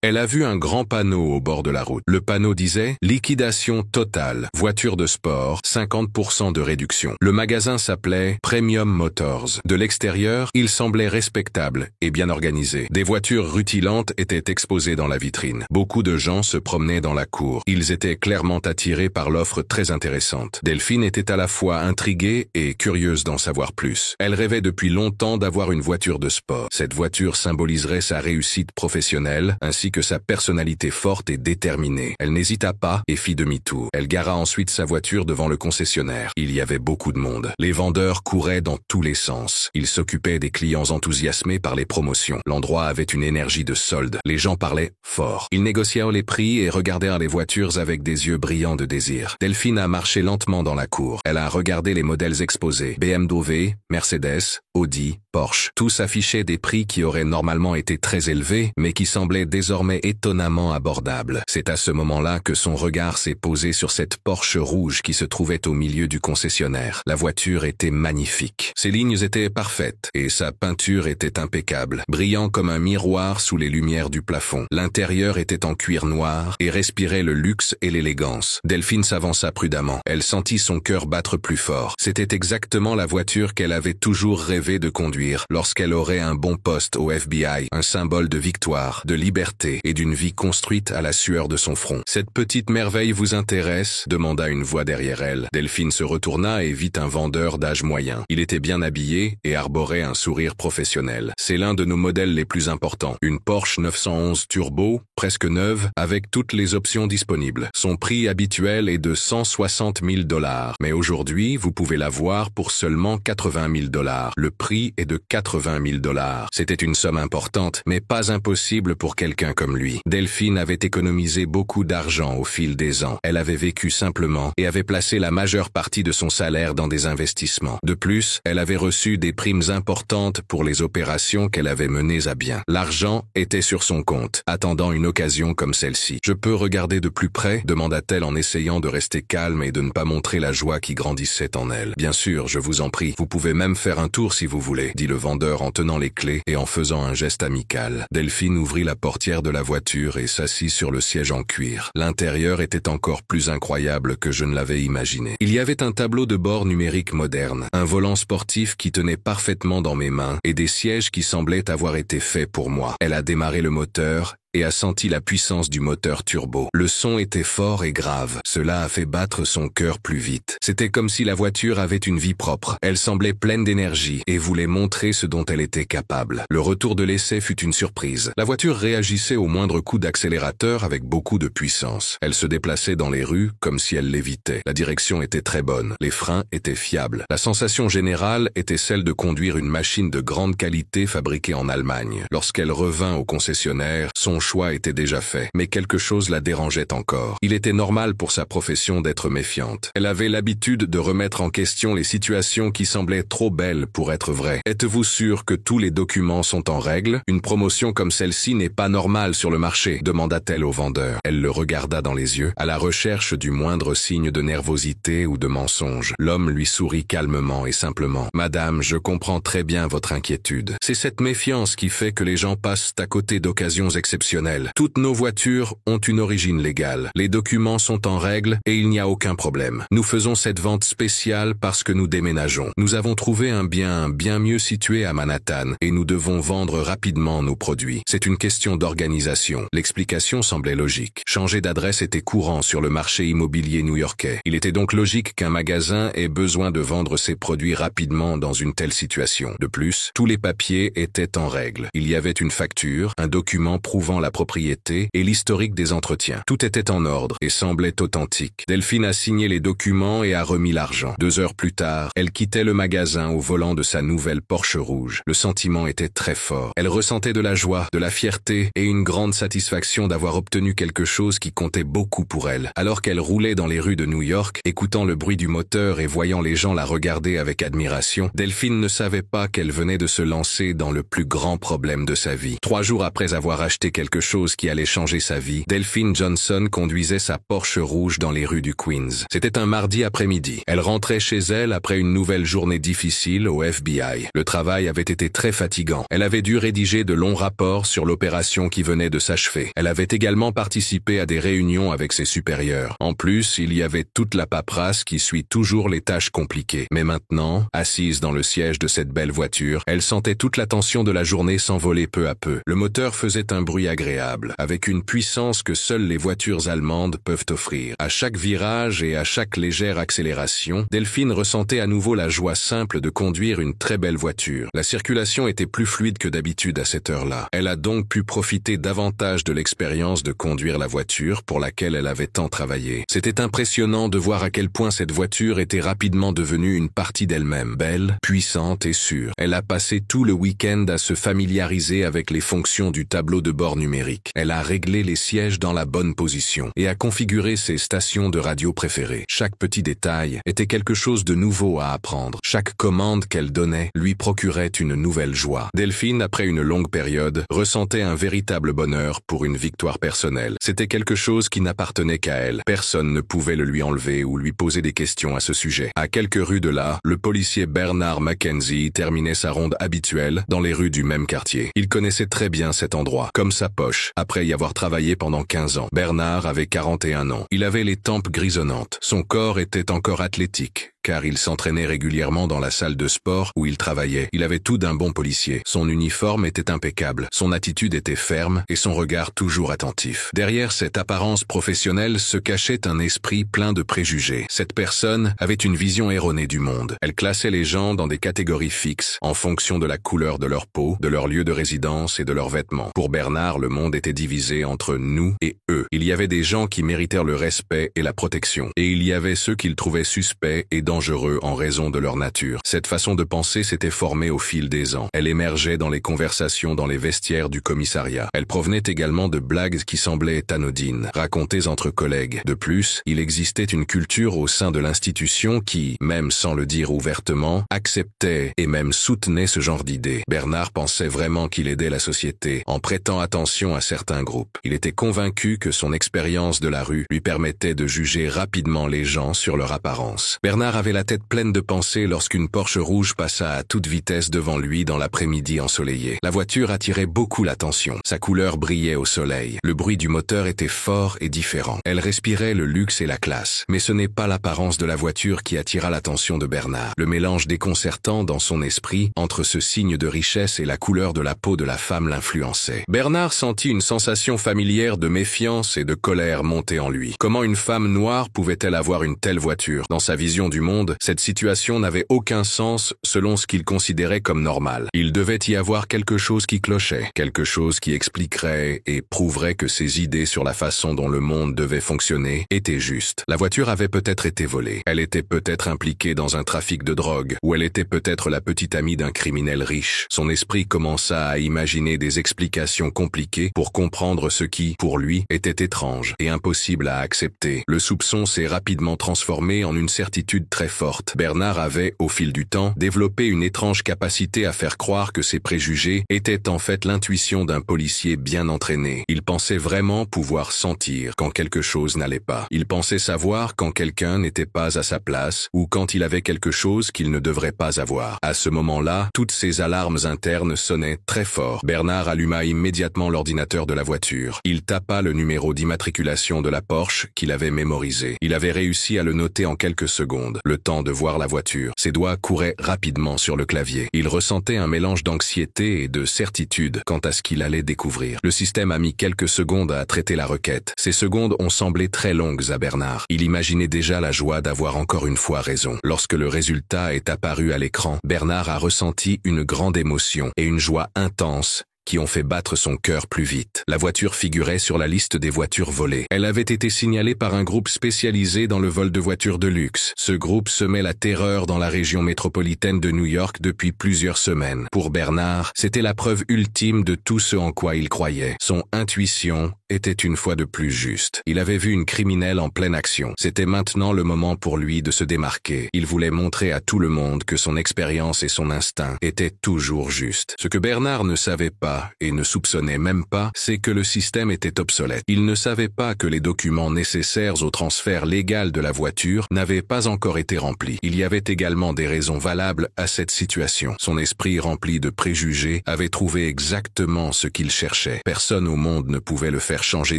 Elle a vu un grand panneau au bord de la route. Le panneau disait « Liquidation totale, voiture de sport, 50% de réduction ». Le magasin s'appelait Premium Motors. De l'extérieur, il semblait respectable et bien organisé. Des voitures rutilantes étaient exposées dans la vitrine. Beaucoup de gens se promenaient dans la cour. Ils étaient clairement attirés par l'offre très intéressante. Delphine était à la fois intriguée et curieuse d'en savoir plus. Elle rêvait depuis longtemps d'avoir une voiture de sport. Cette voiture symboliserait sa réussite professionnelle ainsi que sa personnalité forte et déterminée. Elle n'hésita pas et fit demi-tour. Elle gara ensuite sa voiture devant le concessionnaire. Il y avait beaucoup de monde. Les vendeurs couraient dans tous les sens. Ils s'occupaient des clients enthousiasmés par les promotions. L'endroit avait une énergie de solde. Les gens parlaient fort. Ils négocièrent les prix et regardèrent les voitures avec des yeux brillants de désir. Delphine a marché lentement dans la cour. Elle a regardé les modèles exposés. BMW, Mercedes, Audi, Porsche. Tous affichaient des prix qui auraient normalement été très élevés, mais qui semblaient désormais étonnamment abordables. C'est à ce moment-là que son regard s'est posé sur cette Porsche rouge qui se trouvait au milieu du concessionnaire. La voiture était magnifique. Ses lignes étaient parfaites et sa peinture était impeccable, brillant comme un miroir sous les lumières du plafond. L'intérieur était en cuir noir et respirait le luxe et l'élégance. Delphine s'avança prudemment. Elle sentit son cœur battre plus fort. C'était exactement la voiture qu'elle avait toujours rêvé de conduire lorsqu'elle aurait un bon poste au FBI, un symbole de victoire, de liberté et d'une vie construite à la sueur de son front. « Cette petite merveille vous intéresse ?» demanda une voix derrière elle. Delphine se retourna et vit un vendeur d'âge moyen. Il était bien habillé et arborait un sourire professionnel. « C'est l'un de nos modèles les plus importants. Une Porsche 911 Turbo, presque neuve, avec toutes les options disponibles. Son prix habituel est de 160 000 $, mais aujourd'hui, vous pouvez la voir pour seulement 80 000 $. Le prix est de 80 000 $. C'était une somme importante, mais pas impossible pour quelqu'un comme lui. Delphine avait économisé beaucoup d'argent au fil des ans. Elle avait vécu simplement et avait placé la majeure partie de son salaire dans des investissements. De plus, elle avait reçu des primes importantes pour les opérations qu'elle avait menées à bien. L'argent était sur son compte, attendant une occasion comme celle-ci. « Je peux regarder de plus près ?» demanda-t-elle en essayant de rester calme et de ne pas montrer la joie qui grandissait en elle. « Bien sûr, je vous en prie. Vous pouvez même faire un tour si vous voulez, » dit le vendeur en tenant les clés et en faisant un geste amical. Delphine ouvrit la portière de la voiture et s'assit sur le siège en cuir. L'intérieur était encore plus incroyable que je ne l'avais imaginé. Il y avait un tableau de bord numérique moderne, un volant sportif qui tenait parfaitement dans mes mains et des sièges qui semblaient avoir été faits pour moi. Elle a démarré le moteur et a senti la puissance du moteur turbo. Le son était fort et grave. Cela a fait battre son cœur plus vite. C'était comme si la voiture avait une vie propre. Elle semblait pleine d'énergie et voulait montrer ce dont elle était capable. Le retour de l'essai fut une surprise. La voiture réagissait au moindre coup d'accélérateur avec beaucoup de puissance. Elle se déplaçait dans les rues comme si elle lévitait. La direction était très bonne. Les freins étaient fiables. La sensation générale était celle de conduire une machine de grande qualité fabriquée en Allemagne. Lorsqu'elle revint au concessionnaire, son choix était déjà fait, mais quelque chose la dérangeait encore. Il était normal pour sa profession d'être méfiante. Elle avait l'habitude de remettre en question les situations qui semblaient trop belles pour être vraies. « Êtes-vous sûr que tous les documents sont en règle? Une promotion comme celle-ci n'est pas normale sur le marché » demanda-t-elle au vendeur. Elle le regarda dans les yeux, à la recherche du moindre signe de nervosité ou de mensonge. L'homme lui sourit calmement et simplement. « Madame, je comprends très bien votre inquiétude. C'est cette méfiance qui fait que les gens passent à côté d'occasions exceptionnelles. Toutes nos voitures ont une origine légale. Les documents sont en règle et il n'y a aucun problème. Nous faisons cette vente spéciale parce que nous déménageons. Nous avons trouvé un bien bien mieux situé à Manhattan et nous devons vendre rapidement nos produits. C'est une question d'organisation. » L'explication semblait logique. Changer d'adresse était courant sur le marché immobilier new-yorkais. Il était donc logique qu'un magasin ait besoin de vendre ses produits rapidement dans une telle situation. De plus, tous les papiers étaient en règle. Il y avait une facture, un document prouvant la propriété et l'historique des entretiens. Tout était en ordre et semblait authentique. Delphine a signé les documents et a remis l'argent. 2 heures plus tard, elle quittait le magasin au volant de sa nouvelle Porsche rouge. Le sentiment était très fort. Elle ressentait de la joie, de la fierté et une grande satisfaction d'avoir obtenu quelque chose qui comptait beaucoup pour elle. Alors qu'elle roulait dans les rues de New York, écoutant le bruit du moteur et voyant les gens la regarder avec admiration, Delphine ne savait pas qu'elle venait de se lancer dans le plus grand problème de sa vie. 3 jours après avoir acheté quelque quelque chose qui allait changer sa vie, Delphine Johnson conduisait sa Porsche rouge dans les rues du Queens. C'était un mardi après-midi. Elle rentrait chez elle après une nouvelle journée difficile au FBI. Le travail avait été très fatigant. Elle avait dû rédiger de longs rapports sur l'opération qui venait de s'achever. Elle avait également participé à des réunions avec ses supérieurs. En plus, il y avait toute la paperasse qui suit toujours les tâches compliquées. Mais maintenant, assise dans le siège de cette belle voiture, elle sentait toute la tension de la journée s'envoler peu à peu. Le moteur faisait un bruit agréable, avec une puissance que seules les voitures allemandes peuvent offrir. À chaque virage et à chaque légère accélération, Delphine ressentait à nouveau la joie simple de conduire une très belle voiture. La circulation était plus fluide que d'habitude à cette heure-là. Elle a donc pu profiter davantage de l'expérience de conduire la voiture pour laquelle elle avait tant travaillé. C'était impressionnant de voir à quel point cette voiture était rapidement devenue une partie d'elle-même, belle, puissante et sûre. Elle a passé tout le week-end à se familiariser avec les fonctions du tableau de bord numérique. Elle a réglé les sièges dans la bonne position et a configuré ses stations de radio préférées. Chaque petit détail était quelque chose de nouveau à apprendre. Chaque commande qu'elle donnait lui procurait une nouvelle joie. Delphine, après une longue période, ressentait un véritable bonheur pour une victoire personnelle. C'était quelque chose qui n'appartenait qu'à elle. Personne ne pouvait le lui enlever ou lui poser des questions à ce sujet. À quelques rues de là, le policier Bernard Mackenzie terminait sa ronde habituelle dans les rues du même quartier. Il connaissait très bien cet endroit, comme sa poche, après y avoir travaillé pendant 15 ans. Bernard avait 41 ans. Il avait les tempes grisonnantes. Son corps était encore athlétique, car il s'entraînait régulièrement dans la salle de sport où il travaillait. Il avait tout d'un bon policier. Son uniforme était impeccable, son attitude était ferme et son regard toujours attentif. Derrière cette apparence professionnelle se cachait un esprit plein de préjugés. Cette personne avait une vision erronée du monde. Elle classait les gens dans des catégories fixes, en fonction de la couleur de leur peau, de leur lieu de résidence et de leurs vêtements. Pour Bernard, le monde était divisé entre nous et eux. Il y avait des gens qui méritèrent le respect et la protection, et il y avait ceux qu'il trouvait suspects et dangereux en raison de leur nature. Cette façon de penser s'était formée au fil des ans. Elle émergeait dans les conversations dans les vestiaires du commissariat. Elle provenait également de blagues qui semblaient anodines, racontées entre collègues. De plus, il existait une culture au sein de l'institution qui, même sans le dire ouvertement, acceptait et même soutenait ce genre d'idées. Bernard pensait vraiment qu'il aidait la société en prêtant attention à certains groupes. Il était convaincu que son expérience de la rue lui permettait de juger rapidement les gens sur leur apparence. Bernard avait la tête pleine de pensées lorsqu'une Porsche rouge passa à toute vitesse devant lui dans l'après-midi ensoleillé. La voiture attirait beaucoup l'attention. Sa couleur brillait au soleil. Le bruit du moteur était fort et différent. Elle respirait le luxe et la classe. Mais ce n'est pas l'apparence de la voiture qui attira l'attention de Bernard. Le mélange déconcertant dans son esprit entre ce signe de richesse et la couleur de la peau de la femme l'influençait. Bernard sentit une sensation familière de méfiance et de colère monter en lui. Comment une femme noire pouvait-elle avoir une telle voiture? Dans sa vision du monde, cette situation n'avait aucun sens selon ce qu'il considérait comme normal. Il devait y avoir quelque chose qui clochait, quelque chose qui expliquerait et prouverait que ses idées sur la façon dont le monde devait fonctionner étaient justes. La voiture avait peut-être été volée. Elle était peut-être impliquée dans un trafic de drogue, ou elle était peut-être la petite amie d'un criminel riche. Son esprit commença à imaginer des explications compliquées pour comprendre ce qui, pour lui, était étrange et impossible à accepter. Le soupçon s'est rapidement transformé en une certitude très forte. Bernard avait, au fil du temps, développé une étrange capacité à faire croire que ses préjugés étaient en fait l'intuition d'un policier bien entraîné. Il pensait vraiment pouvoir sentir quand quelque chose n'allait pas. Il pensait savoir quand quelqu'un n'était pas à sa place ou quand il avait quelque chose qu'il ne devrait pas avoir. À ce moment-là, toutes ses alarmes internes sonnaient très fort. Bernard alluma immédiatement l'ordinateur de la voiture. Il tapa le numéro d'immatriculation de la Porsche qu'il avait mémorisé. Il avait réussi à le noter en quelques secondes, le temps de voir la voiture. Ses doigts couraient rapidement sur le clavier. Il ressentait un mélange d'anxiété et de certitude quant à ce qu'il allait découvrir. Le système a mis quelques secondes à traiter la requête. Ces secondes ont semblé très longues à Bernard. Il imaginait déjà la joie d'avoir encore une fois raison. Lorsque le résultat est apparu à l'écran, Bernard a ressenti une grande émotion et une joie intense qui ont fait battre son cœur plus vite. La voiture figurait sur la liste des voitures volées. Elle avait été signalée par un groupe spécialisé dans le vol de voitures de luxe. Ce groupe semait la terreur dans la région métropolitaine de New York depuis plusieurs semaines. Pour Bernard, c'était la preuve ultime de tout ce en quoi il croyait. Son intuition était une fois de plus juste. Il avait vu une criminelle en pleine action. C'était maintenant le moment pour lui de se démarquer. Il voulait montrer à tout le monde que son expérience et son instinct étaient toujours justes. Ce que Bernard ne savait pas, pas et ne soupçonnait même pas, c'est que le système était obsolète. Il ne savait pas que les documents nécessaires au transfert légal de la voiture n'avaient pas encore été remplis. Il y avait également des raisons valables à cette situation. Son esprit rempli de préjugés avait trouvé exactement ce qu'il cherchait. Personne au monde ne pouvait le faire changer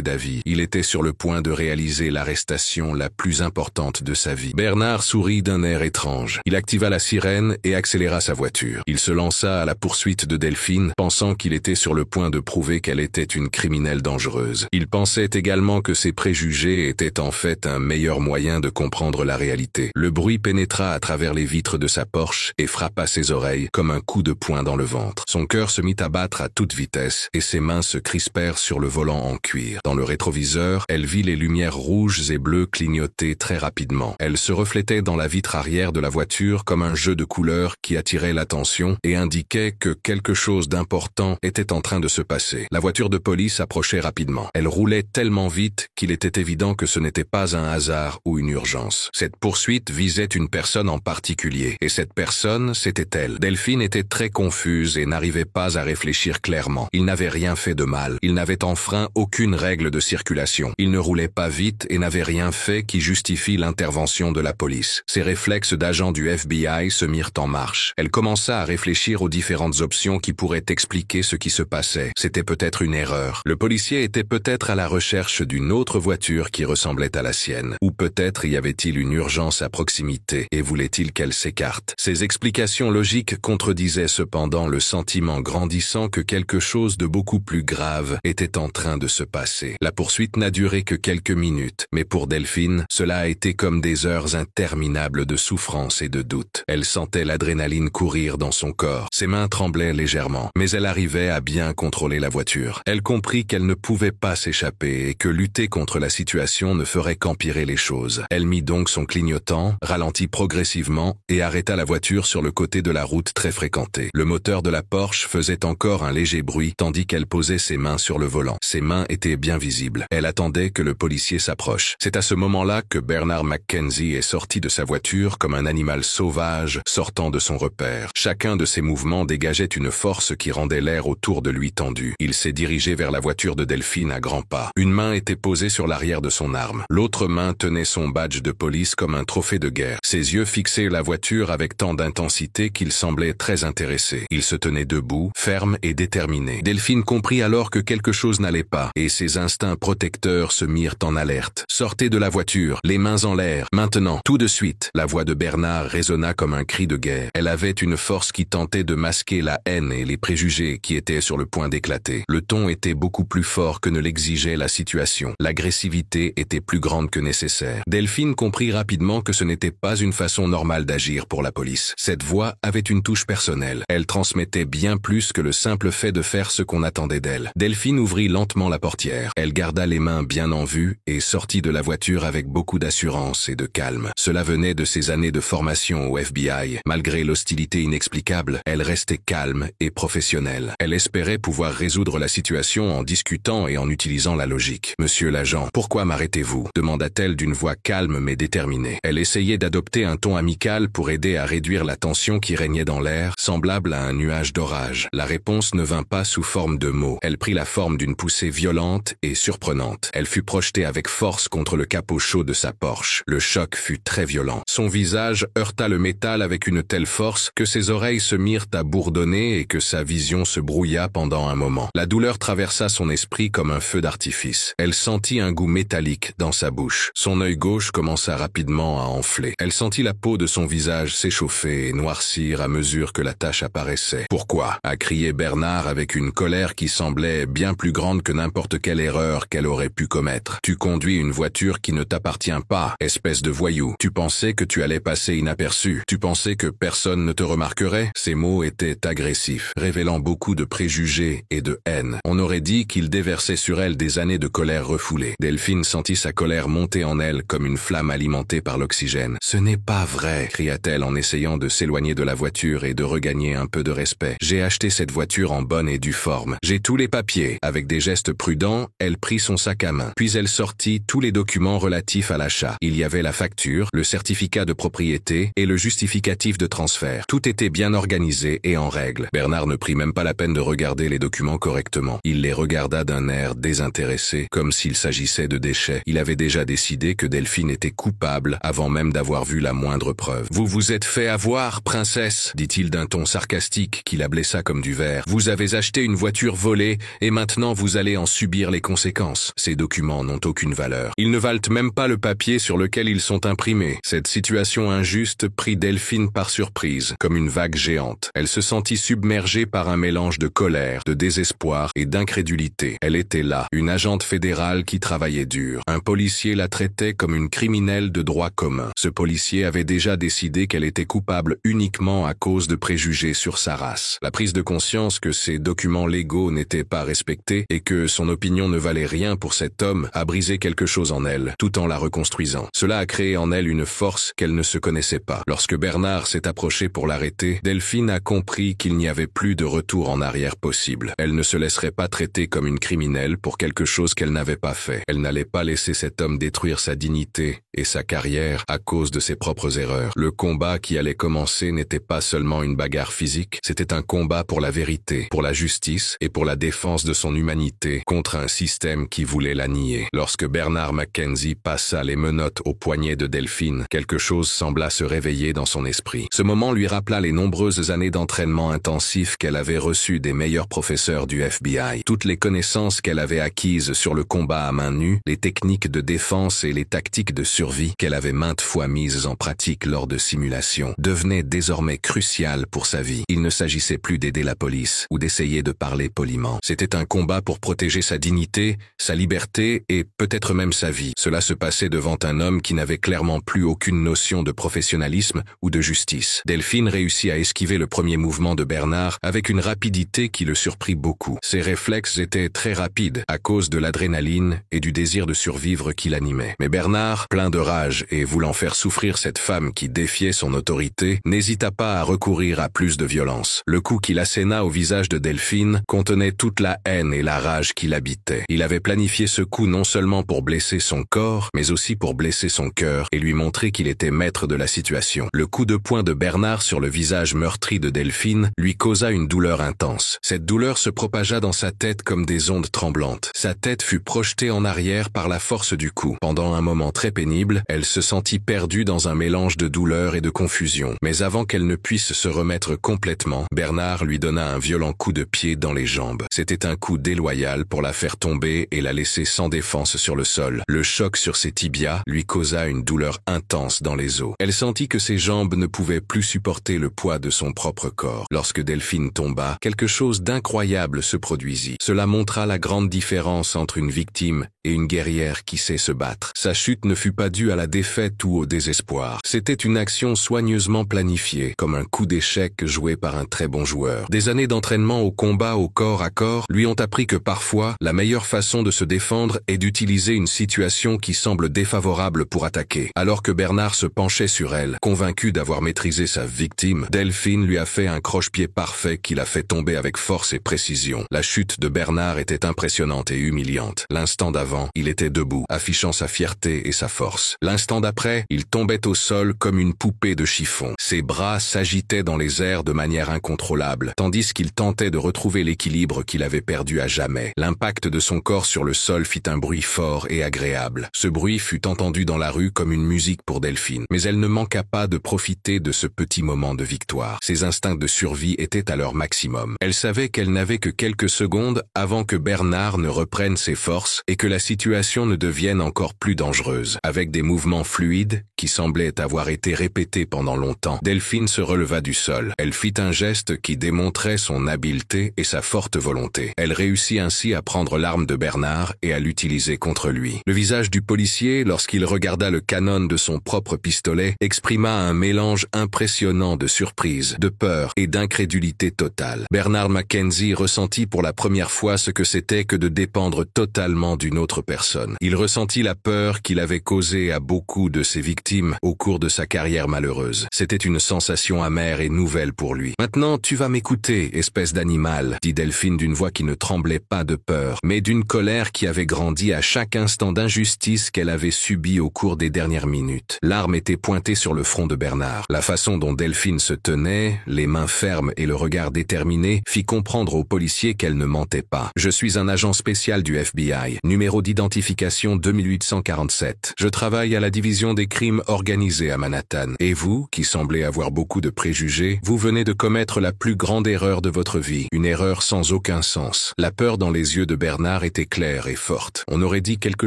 d'avis. Il était sur le point de réaliser l'arrestation la plus importante de sa vie. Bernard sourit d'un air étrange. Il activa la sirène et accéléra sa voiture. Il se lança à la poursuite de Delphine, pensant qu'il était sur le point de prouver qu'elle était une criminelle dangereuse. Il pensait également que ses préjugés étaient en fait un meilleur moyen de comprendre la réalité. Le bruit pénétra à travers les vitres de sa Porsche et frappa ses oreilles comme un coup de poing dans le ventre. Son cœur se mit à battre à toute vitesse et ses mains se crispèrent sur le volant en cuir. Dans le rétroviseur, elle vit les lumières rouges et bleues clignoter très rapidement. Elle se reflétait dans la vitre arrière de la voiture comme un jeu de couleurs qui attirait l'attention et indiquait que quelque chose d'important était en train de se passer. La voiture de police approchait rapidement. Elle roulait tellement vite qu'il était évident que ce n'était pas un hasard ou une urgence. Cette poursuite visait une personne en particulier, et cette personne, c'était elle. Delphine était très confuse et n'arrivait pas à réfléchir clairement. Il n'avait rien fait de mal. Il n'avait enfreint aucune règle de circulation. Il ne roulait pas vite et n'avait rien fait qui justifie l'intervention de la police. Ses réflexes d'agent du FBI se mirent en marche. Elle commença à réfléchir aux différentes options qui pourraient expliquer ce qui se passait. C'était peut-être une erreur. Le policier était peut-être à la recherche d'une autre voiture qui ressemblait à la sienne. Ou peut-être y avait-il une urgence à proximité et voulait-il qu'elle s'écarte. Ces explications logiques contredisaient cependant le sentiment grandissant que quelque chose de beaucoup plus grave était en train de se passer. La poursuite n'a duré que quelques minutes, mais pour Delphine, cela a été comme des heures interminables de souffrance et de doute. Elle sentait l'adrénaline courir dans son corps. Ses mains tremblaient légèrement, mais elle arrivait à bien contrôler la voiture. Elle comprit qu'elle ne pouvait pas s'échapper et que lutter contre la situation ne ferait qu'empirer les choses. Elle mit donc son clignotant, ralentit progressivement et arrêta la voiture sur le côté de la route très fréquentée. Le moteur de la Porsche faisait encore un léger bruit tandis qu'elle posait ses mains sur le volant. Ses mains étaient bien visibles. Elle attendait que le policier s'approche. C'est à ce moment-là que Bernard Mackenzie est sorti de sa voiture comme un animal sauvage sortant de son repère. Chacun de ses mouvements dégageait une force qui rendait l'air autour de lui tendu. Il s'est dirigé vers la voiture de Delphine à grands pas. Une main était posée sur l'arrière de son arme. L'autre main tenait son badge de police comme un trophée de guerre. Ses yeux fixaient la voiture avec tant d'intensité qu'il semblait très intéressé. Il se tenait debout, ferme et déterminé. Delphine comprit alors que quelque chose n'allait pas et ses instincts protecteurs se mirent en alerte. « Sortez de la voiture, les mains en l'air, maintenant, tout de suite !» La voix de Bernard résonna comme un cri de guerre. Elle avait une force qui tentait de masquer la haine et les préjugés qui étaient sur le point d'éclater. Le ton était beaucoup plus fort que ne l'exigeait la situation. L'agressivité était plus grande que nécessaire. Delphine comprit rapidement que ce n'était pas une façon normale d'agir pour la police. Cette voix avait une touche personnelle. Elle transmettait bien plus que le simple fait de faire ce qu'on attendait d'elle. Delphine ouvrit lentement la portière. Elle garda les mains bien en vue et sortit de la voiture avec beaucoup d'assurance et de calme. Cela venait de ses années de formation au FBI. Malgré l'hostilité inexplicable, elle restait calme et professionnelle. Elle espérait pouvoir résoudre la situation en discutant et en utilisant la logique. « Monsieur l'agent, pourquoi m'arrêtez-vous » demanda-t-elle d'une voix calme mais déterminée. Elle essayait d'adopter un ton amical pour aider à réduire la tension qui régnait dans l'air, semblable à un nuage d'orage. La réponse ne vint pas sous forme de mots. Elle prit la forme d'une poussée violente et surprenante. Elle fut projetée avec force contre le capot chaud de sa Porsche. Le choc fut très violent. Son visage heurta le métal avec une telle force que ses oreilles se mirent à bourdonner et que sa vision se brouilla pendant un moment. La douleur traversa son esprit comme un feu d'artifice. Elle sentit un goût métallique dans sa bouche. Son œil gauche commença rapidement à enfler. Elle sentit la peau de son visage s'échauffer et noircir à mesure que la tache apparaissait. « Pourquoi ?» a crié Bernard avec une colère qui semblait bien plus grande que n'importe quelle erreur qu'elle aurait pu commettre. « Tu conduis une voiture qui ne t'appartient pas, espèce de voyou. Tu pensais que tu allais passer inaperçu. Tu pensais que personne ne te remarquerait ?» Ces mots étaient agressifs, révélant beaucoup de préjugés et de haine. On aurait dit qu'il déversait sur elle des années de colère refoulée. Delphine sentit sa colère monter en elle comme une flamme alimentée par l'oxygène. « Ce n'est pas vrai !» cria-t-elle en essayant de s'éloigner de la voiture et de regagner un peu de respect. « J'ai acheté cette voiture en bonne et due forme. J'ai tous les papiers. » Avec des gestes prudents, elle prit son sac à main. Puis elle sortit tous les documents relatifs à l'achat. Il y avait la facture, le certificat de propriété et le justificatif de transfert. Tout était bien organisé et en règle. Bernard ne prit même pas la peine de regarder les documents correctement. Il les regarda d'un air désintéressé, comme s'il s'agissait de déchets. Il avait déjà décidé que Delphine était coupable avant même d'avoir vu la moindre preuve. « Vous vous êtes fait avoir, princesse !» dit-il d'un ton sarcastique qui la blessa comme du verre. « Vous avez acheté une voiture volée et maintenant vous allez en subir les conséquences. Ces documents n'ont aucune valeur. Ils ne valent même pas le papier sur lequel ils sont imprimés. » Cette situation injuste prit Delphine par surprise, comme une vague géante. Elle se sentit submergée par un mélange de colère, de désespoir et d'incrédulité. Elle était là, une agente fédérale qui travaillait dur. Un policier la traitait comme une criminelle de droit commun. Ce policier avait déjà décidé qu'elle était coupable uniquement à cause de préjugés sur sa race. La prise de conscience que ses documents légaux n'étaient pas respectés et que son opinion ne valait rien pour cet homme a brisé quelque chose en elle, tout en la reconstruisant. Cela a créé en elle une force qu'elle ne se connaissait pas. Lorsque Bernard s'est approché pour l'arrêter, Delphine a compris qu'il n'y avait plus de retour en arrière possible. Elle ne se laisserait pas traiter comme une criminelle pour quelque chose qu'elle n'avait pas fait. Elle n'allait pas laisser cet homme détruire sa dignité et sa carrière à cause de ses propres erreurs. Le combat qui allait commencer n'était pas seulement une bagarre physique, c'était un combat pour la vérité, pour la justice et pour la défense de son humanité contre un système qui voulait la nier. Lorsque Bernard Mackenzie passa les menottes au poignet de Delphine, quelque chose sembla se réveiller dans son esprit. Ce moment lui rappela les nombreuses années d'entraînement intensif qu'elle avait reçues des meilleurs professeurs du FBI. Toutes les connaissances qu'elle avait acquises sur le combat à main nue, les techniques de défense et les tactiques de survie qu'elle avait maintes fois mises en pratique lors de simulations, devenaient désormais cruciales pour sa vie. Il ne s'agissait plus d'aider la police ou d'essayer de parler poliment. C'était un combat pour protéger sa dignité, sa liberté et peut-être même sa vie. Cela se passait devant un homme qui n'avait clairement plus aucune notion de professionnalisme ou de justice. Delphine réussit à esquiver le premier mouvement de Bernard avec une rapidité qui le surprit beaucoup. Ses réflexes étaient très rapides à cause de l'adrénaline et du désir de survivre qui l'animait. Mais Bernard, plein de rage et voulant faire souffrir cette femme qui défiait son autorité, n'hésita pas à recourir à plus de violence. Le coup qu'il asséna au visage de Delphine contenait toute la haine et la rage qui l'habitaient. Il avait planifié ce coup non seulement pour blesser son corps, mais aussi pour blesser son cœur et lui montrer qu'il était maître de la situation. Le coup de poing de Bernard sur le visage meurtri de Delphine lui causa une douleur intense. Cette douleur se propagea dans sa tête comme des ondes tremblantes. Sa tête fut projetée en arrière par la force du coup. Pendant un moment très pénible, elle se sentit perdue dans un mélange de douleur et de confusion. Mais avant qu'elle ne puisse se remettre complètement, Bernard lui donna un violent coup de pied dans les jambes. C'était un coup déloyal pour la faire tomber et la laisser sans défense sur le sol. Le choc sur ses tibias lui causa une douleur intense dans les os. Elle sentit que ses jambes ne pouvaient plus supporter le poids de son propre corps. Lorsque Delphine tomba, quelque chose d'incroyable se produisit. Cela montra la grande différence entre une victime et une guerrière qui sait se battre. Sa chute ne fut pas due à la défaite ou au désespoir. C'était une action soigneusement planifiée, comme un coup d'échec joué par un très bon joueur. Des années d'entraînement au combat au corps à corps lui ont appris que parfois, la meilleure façon de se défendre est d'utiliser une situation qui semble défavorable pour attaquer. Alors que Bernard se penchait sur elle, convaincu d'avoir maîtrisé sa victime, Delphine lui a fait un croche-pied parfait qui l'a fait tomber avec force et précision. La chute de Bernard était impressionnante et humiliante. L'instant d'avant, il était debout, affichant sa fierté et sa force. L'instant d'après, il tombait au sol comme une poupée de chiffon. Ses bras s'agitaient dans les airs de manière incontrôlable, tandis qu'il tentait de retrouver l'équilibre qu'il avait perdu à jamais. L'impact de son corps sur le sol fit un bruit fort et agréable. Ce bruit fut entendu dans la rue comme une musique pour Delphine, mais elle ne manqua pas de profiter de ce petit moment de victoire. Ses instincts de survie étaient à leur maximum. Elle savait qu'elle n'avait que quelques secondes avant que Bernard ne reprenne ses forces et que la situation ne devienne encore plus dangereuse. Avec des mouvements fluides, qui semblaient avoir été répétés pendant longtemps, Delphine se releva du sol. Elle fit un geste qui démontrait son habileté et sa forte volonté. Elle réussit ainsi à prendre l'arme de Bernard et à l'utiliser contre lui. Le visage du policier, lorsqu'il regarda le canon de son propre pistolet, exprima un mélange impressionnant de surprise, de peur et d'incrédulité totale. Bernard Mackenzie ressentit pour la première fois ce que c'était que de dépendre totalement d'une autre personne. Il ressentit la peur qu'il avait causée à beaucoup de ses victimes au cours de sa carrière malheureuse. C'était une sensation amère et nouvelle pour lui. « Maintenant, tu vas m'écouter, espèce d'animal », dit Delphine d'une voix qui ne tremblait pas de peur, mais d'une colère qui avait grandi à chaque instant d'injustice qu'elle avait subi au cours des dernières minutes. L'arme était pointée sur le front de Bernard. La façon dont Delphine se tenait, les mains fermes et le regard déterminé, fit comprendre aux policiers qu'elle ne mentait pas. « Je suis un agent spécial du FBI, numéro d'identification 2847. Je travaille à la division des crimes organisés à Manhattan. Et vous, qui semblez avoir beaucoup de préjugés, vous venez de commettre la plus grande erreur de votre vie, une erreur sans aucun sens. » La peur dans les yeux de Bernard était claire et forte. On aurait dit quelque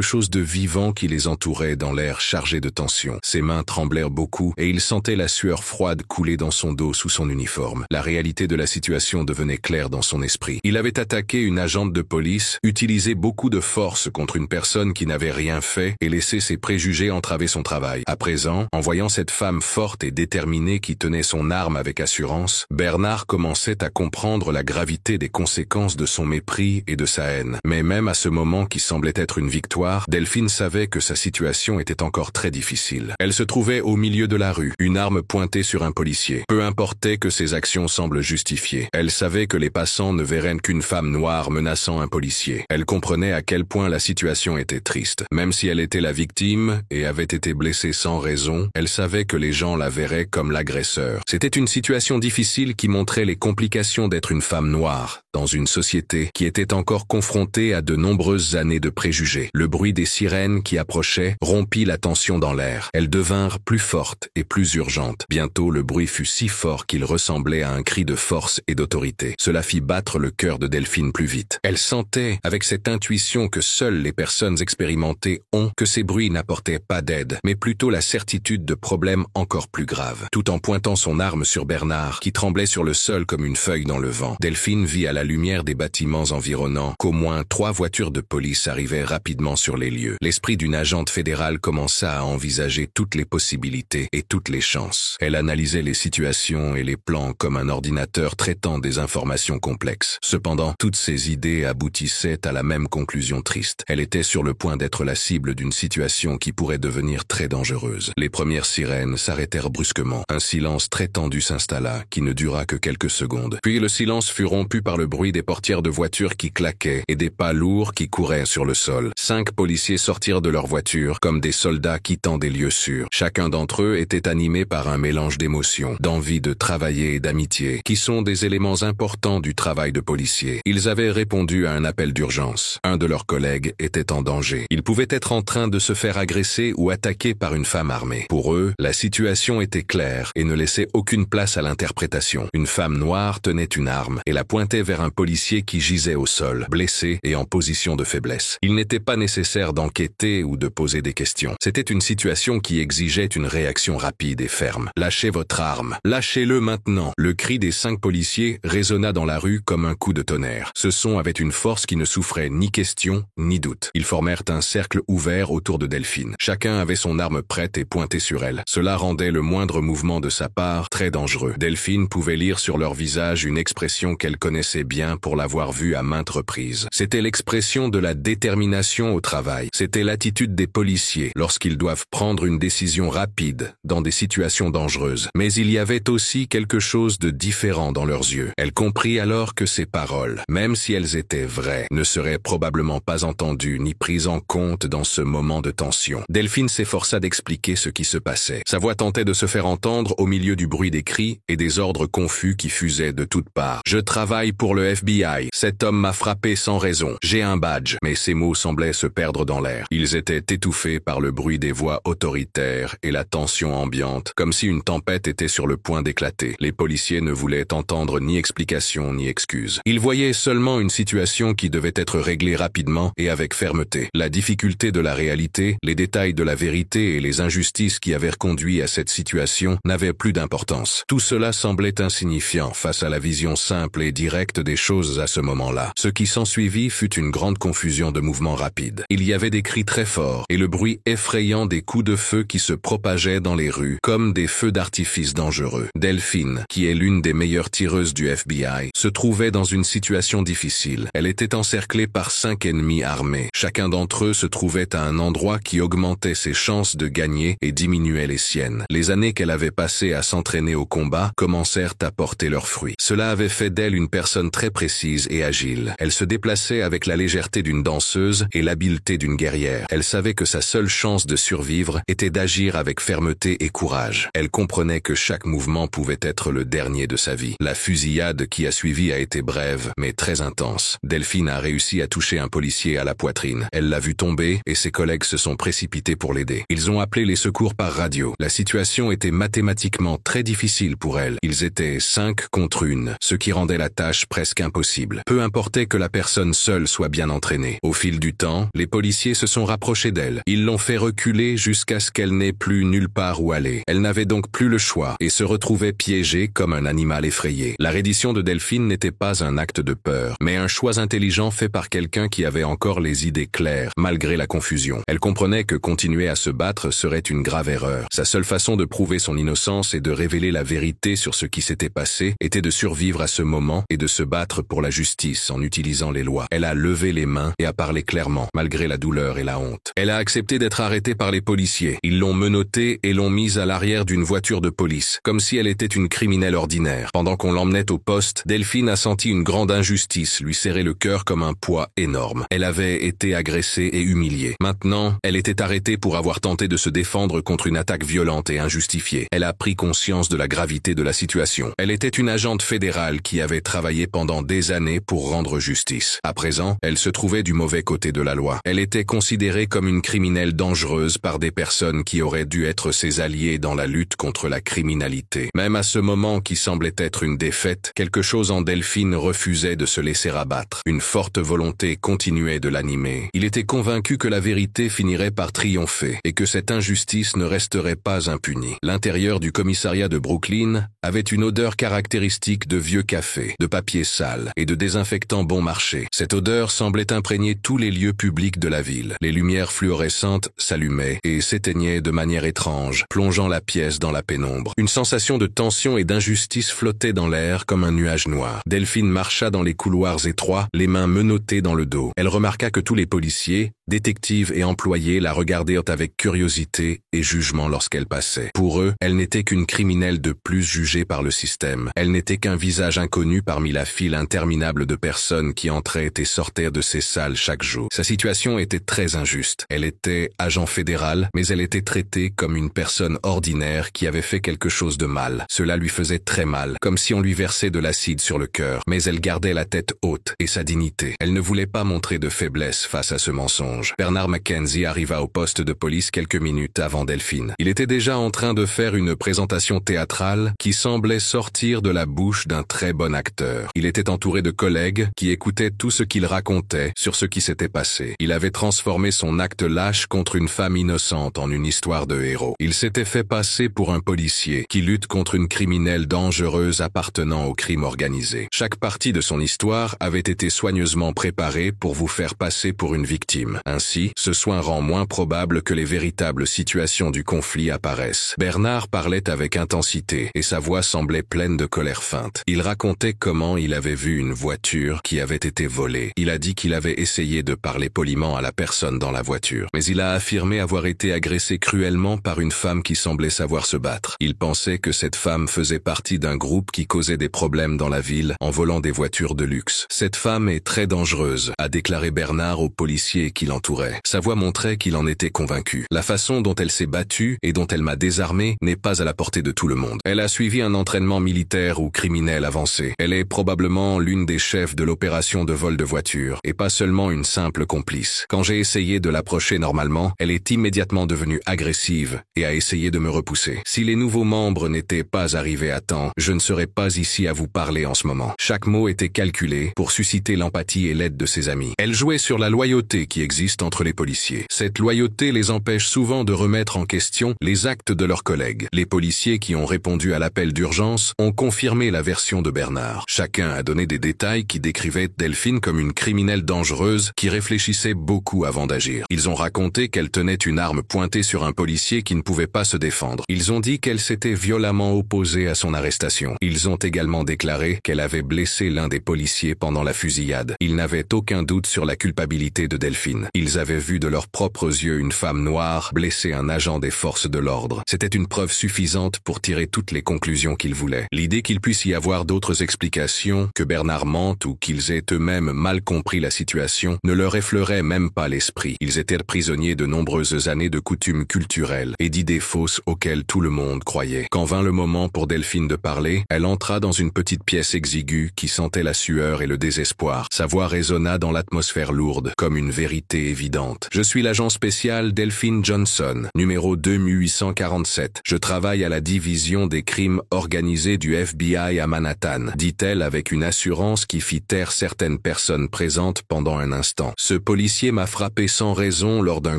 chose de vivant qui les entourait dans l'air chargé de tension. Ses mains tremblèrent beaucoup et il sentait la sueur froide couler dans son dos sous son uniforme. La réalité de la situation devenait claire dans son esprit. Il avait attaqué une agente de police, utilisé beaucoup de force contre une personne qui n'avait rien fait et laissé ses préjugés entraver son travail. À présent, en voyant cette femme forte et déterminée qui tenait son arme avec assurance, Bernard commençait à comprendre la gravité des conséquences de son mépris et de sa haine. Mais même à ce moment qui semblait être une victoire, Delphine savait que sa situation était encore très difficile. Elle se trouvait au milieu de la rue, une arme pointée sur un policier. Peu importait que ses actions semblent justifiées. Elle savait que les passants ne verraient qu'une femme noire menaçant un policier. Elle comprenait à quel point la situation était triste. Même si elle était la victime et avait été blessée sans raison, elle savait que les gens la verraient comme l'agresseur. C'était une situation difficile qui montrait les complications d'être une femme noire dans une société qui était encore confrontée à de nombreuses années de préjugés. Le bruit des sirènes qui approchaient rompit la tension dans l'air. Elles devinrent plus fortes et plus urgentes. Bientôt, le bruit fut si fort qu'il ressemblait à un cri de force et d'autorité. Cela fit battre le cœur de Delphine plus vite. Elle sentait, avec cette intuition que seules les personnes expérimentées ont, que ces bruits n'apportaient pas d'aide, mais plutôt la certitude de problèmes encore plus graves. Tout en pointant son arme sur Bernard, qui tremblait sur le sol comme une feuille dans le vent, Delphine vit à la lumière des bâtiments environnants qu'au moins 3 voitures de police arrivaient rapidement sur les lieux. L'esprit d'une agente fédérale commença à envisager toutes les possibilités et toutes les chances. Elle analysait les situations et les plans comme un ordinateur traitant des informations complexes. Cependant, toutes ces idées aboutissaient à la même conclusion triste. Elle était sur le point d'être la cible d'une situation qui pourrait devenir très dangereuse. Les premières sirènes s'arrêtèrent brusquement. Un silence très tendu s'installa, qui ne dura que quelques secondes. Puis le silence fut rompu par le bruit des portières de voitures qui claquaient et des pas lourds qui couraient sur le sol. 5 policiers sortirent de leur voiture comme des soldats quittant des lieux sûrs. Chacun d'entre eux était animé par un mélange d'émotions, d'envie de travailler et d'amitié, qui sont des éléments importants du travail de policier. Ils avaient répondu à un appel d'urgence. Un de leurs collègues était en danger. Il pouvait être en train de se faire agresser ou attaquer par une femme armée. Pour eux, la situation était claire et ne laissait aucune place à l'interprétation. Une femme noire tenait une arme et la pointait vers un policier qui gisait au sol, blessé et en position de faiblesse. Il n'était pas nécessaire d'enquêter ou de poser des questions. C'était une situation qui exigeait une réaction rapide et ferme. « Lâchez votre arme. Lâchez-le maintenant !» Le cri des 5 policiers résonna dans la rue comme un coup de tonnerre. Ce son avait une force qui ne souffrait ni question ni doute. Ils formèrent un cercle ouvert autour de Delphine. Chacun avait son arme prête et pointée sur elle. Cela rendait le moindre mouvement de sa part très dangereux. Delphine pouvait lire sur leur visage une expression qu'elle connaissait bien pour l'avoir vue à maintes reprises. C'était l'expression de la détermination au travail. C'était l'attitude des policiers lorsqu'ils doivent prendre une décision rapide dans des situations dangereuses. Mais il y avait aussi quelque chose de différent dans leurs yeux. Elle comprit alors que ces paroles, même si elles étaient vraies, ne seraient probablement pas entendues ni prises en compte dans ce moment de tension. Delphine s'efforça d'expliquer ce qui se passait. Sa voix tentait de se faire entendre au milieu du bruit des cris et des ordres confus qui fusaient de toutes parts. « Je travaille pour le FBI. Cet homme m'a frappé sans raison. J'ai un badge. » Mais ces mots semblaient se perdre dans l'air. Ils étaient étouffés par le bruit des voix autoritaires et la tension ambiante, comme si une tempête était sur le point d'éclater. Les policiers ne voulaient entendre ni explication ni excuse. Ils voyaient seulement une situation qui devait être réglée rapidement et avec fermeté. La difficulté de la réalité, les détails de la vérité et les injustices qui avaient conduit à cette situation n'avaient plus d'importance. Tout cela semblait insignifiant face à la vision simple et directe des choses à ce moment-là. Ce qui s'ensuivit fut une grande confusion de mouvements rapides. Il y avait des cris très forts et le bruit effrayant des coups de feu qui se propageaient dans les rues comme des feux d'artifice dangereux. Delphine, qui est l'une des meilleures tireuses du FBI, se trouvait dans une situation difficile. Elle était encerclée par 5 ennemis armés. Chacun d'entre eux se trouvait à un endroit qui augmentait ses chances de gagner et diminuait les siennes. Les années qu'elle avait passées à s'entraîner au combat commencèrent à porter leurs fruits. Cela avait fait d'elle une personne très précise et agile. Elle se déplaçait avec la légèreté d'une danseuse et l'habileté d'une guerrière. Elle savait que sa seule chance de survivre était d'agir avec fermeté et courage. Elle comprenait que chaque mouvement pouvait être le dernier de sa vie. La fusillade qui qui a suivi a été brève, mais très intense. Delphine a réussi à toucher un policier à la poitrine. Elle l'a vu tomber et ses collègues se sont précipités pour l'aider. Ils ont appelé les secours par radio. La situation était mathématiquement très difficile pour elle. Ils étaient 5 contre 1, ce qui rendait la tâche presque impossible. Peu importait que la personne seule soit bien entraînée. Au fil du temps, les policiers se sont rapprochés d'elle. Ils l'ont fait reculer jusqu'à ce qu'elle n'ait plus nulle part où aller. Elle n'avait donc plus le choix et se retrouvait piégée comme un animal effrayé. La reddition de Delphine n'était pas un acte de peur, mais un choix intelligent fait par quelqu'un qui avait encore les idées claires, malgré la confusion. Elle comprenait que continuer à se battre serait une grave erreur. Sa seule façon de prouver son innocence et de révéler la vérité sur ce qui s'était passé était de survivre à ce moment et de se battre pour la justice en utilisant les lois. Elle a levé les mains et a parlé clairement, malgré la douleur et la honte. Elle a accepté d'être arrêtée par les policiers. Ils l'ont menottée et l'ont mise à l'arrière d'une voiture de police, comme si elle était une criminelle ordinaire. Pendant qu'on l'emmenait au poste, Delphine a senti une grande injustice lui serrer le cœur comme un poids énorme. Elle avait été agressée et humiliée. Maintenant, elle était arrêtée pour avoir tenté de se défendre contre une attaque violente et injustifiée. Elle a pris conscience de la gravité de la situation. Elle était une agente fédérale qui avait travaillé pendant des années pour rendre justice. À présent, elle se trouvait du mauvais côté de la loi. Elle était considérée comme une criminelle dangereuse par des personnes qui auraient dû être ses alliés dans la lutte contre la criminalité. Même à ce moment qui semblait être une défaite, quelque chose en Delphine refusait de se laisser abattre. Une forte volonté continuait de l'animer. Il était convaincu que la vérité finirait par triompher et que cette injustice ne resterait pas impunie. L'intérieur du commissariat de Brooklyn avait une odeur caractéristique de vieux café, de papier sale et de désinfectants bon marché. Cette odeur semblait imprégner tous les lieux publics de la ville. Les lumières fluorescentes s'allumaient et s'éteignaient de manière étrange, plongeant la pièce dans la pénombre. Une sensation de tension et d'injustice flottait dans l'air comme un nuage noir. Delphine marcha dans les couloirs étroits, les mains menottées dans le dos. Elle remarqua que tous les policiers, détectives et employés la regardèrent avec curiosité et jugement lorsqu'elle passait. Pour eux, elle n'était qu'une criminelle de plus jugée par le système. Elle n'était qu'un visage inconnu parmi la file interminable de personnes qui entraient et sortaient de ces salles chaque jour. Sa situation était très injuste. Elle était agent fédéral, mais elle était traitée comme une personne ordinaire qui avait fait quelque chose de mal. Cela lui faisait très mal, comme si on lui versait de l'acide sur le cœur, mais elle gardait la tête haute et sa dignité. Elle ne voulait pas montrer de faiblesse face à ce mensonge. Bernard Mackenzie arriva au poste de police quelques minutes avant Delphine. Il était déjà en train de faire une présentation théâtrale qui semblait sortir de la bouche d'un très bon acteur. Il était entouré de collègues qui écoutaient tout ce qu'il racontait sur ce qui s'était passé. Il avait transformé son acte lâche contre une femme innocente en une histoire de héros. Il s'était fait passer pour un policier qui lutte contre une criminelle dangereuse appartenant au crime organisé. Chaque partie de son histoire avait été soigneusement préparée pour vous faire passer pour une victime. Ainsi, ce soin rend moins probable que les véritables situations du conflit apparaissent. Bernard parlait avec intensité et sa voix semblait pleine de colère feinte. Il racontait comment il avait vu une voiture qui avait été volée. Il a dit qu'il avait essayé de parler poliment à la personne dans la voiture, mais il a affirmé avoir été agressé cruellement par une femme qui semblait savoir se battre. Il pensait que cette femme faisait partie d'un groupe qui causait des problèmes dans la ville en volant des voitures de luxe. Cette femme est très dangereuse, a déclaré Bernard aux policiers qui l'entouraient. Sa voix montrait qu'il en était convaincu. La façon dont elle s'est battue et dont elle m'a désarmé n'est pas à la portée de tout le monde. Elle a suivi un entraînement militaire ou criminel avancé. Elle est probablement l'une des chefs de l'opération de vol de voiture et pas seulement une simple complice. Quand j'ai essayé de l'approcher normalement, elle est immédiatement devenue agressive et a essayé de me repousser. Si les nouveaux membres n'étaient pas arrivés à temps, je ne serais pas ici à vous parler en ce moment. Chaque mot était calculé pour susciter l'empathie et l'aide de ses amis. Elle jouait sur la loyauté qui existe entre les policiers. Cette loyauté les empêche souvent de remettre en question les actes de leurs collègues. Les policiers qui ont répondu à l'appel d'urgence ont confirmé la version de Bernard. Chacun a donné des détails qui décrivaient Delphine comme une criminelle dangereuse qui réfléchissait beaucoup avant d'agir. Ils ont raconté qu'elle tenait une arme pointée sur un policier qui ne pouvait pas se défendre. Ils ont dit qu'elle s'était violemment opposée à son arrestation. Ils ont également déclaré qu'elle avait blessé l'un des policiers pendant la fusillade. Ils n'avaient aucun doute sur la culpabilité de Delphine. Ils avaient vu de leurs propres yeux une femme noire blesser un agent des forces de l'ordre. C'était une preuve suffisante pour tirer toutes les conclusions qu'ils voulaient. L'idée qu'il puisse y avoir d'autres explications, que Bernard mente ou qu'ils aient eux-mêmes mal compris la situation, ne leur effleurait même pas l'esprit. Ils étaient prisonniers de nombreuses années de coutumes culturelles et d'idées fausses auxquelles tout le monde croyait. Quand vint le moment pour Delphine de parler, elle entra dans une petite pièce exiguë qui sentait la sueur et le désespoir. Sa voix résonna dans l'atmosphère lourde, comme une vérité évidente. « Je suis l'agent spécial Delphine Johnson, numéro 2847. Je travaille à la division des crimes organisés du FBI à Manhattan, dit-elle avec une assurance qui fit taire certaines personnes présentes pendant un instant. Ce policier m'a frappé sans raison lors d'un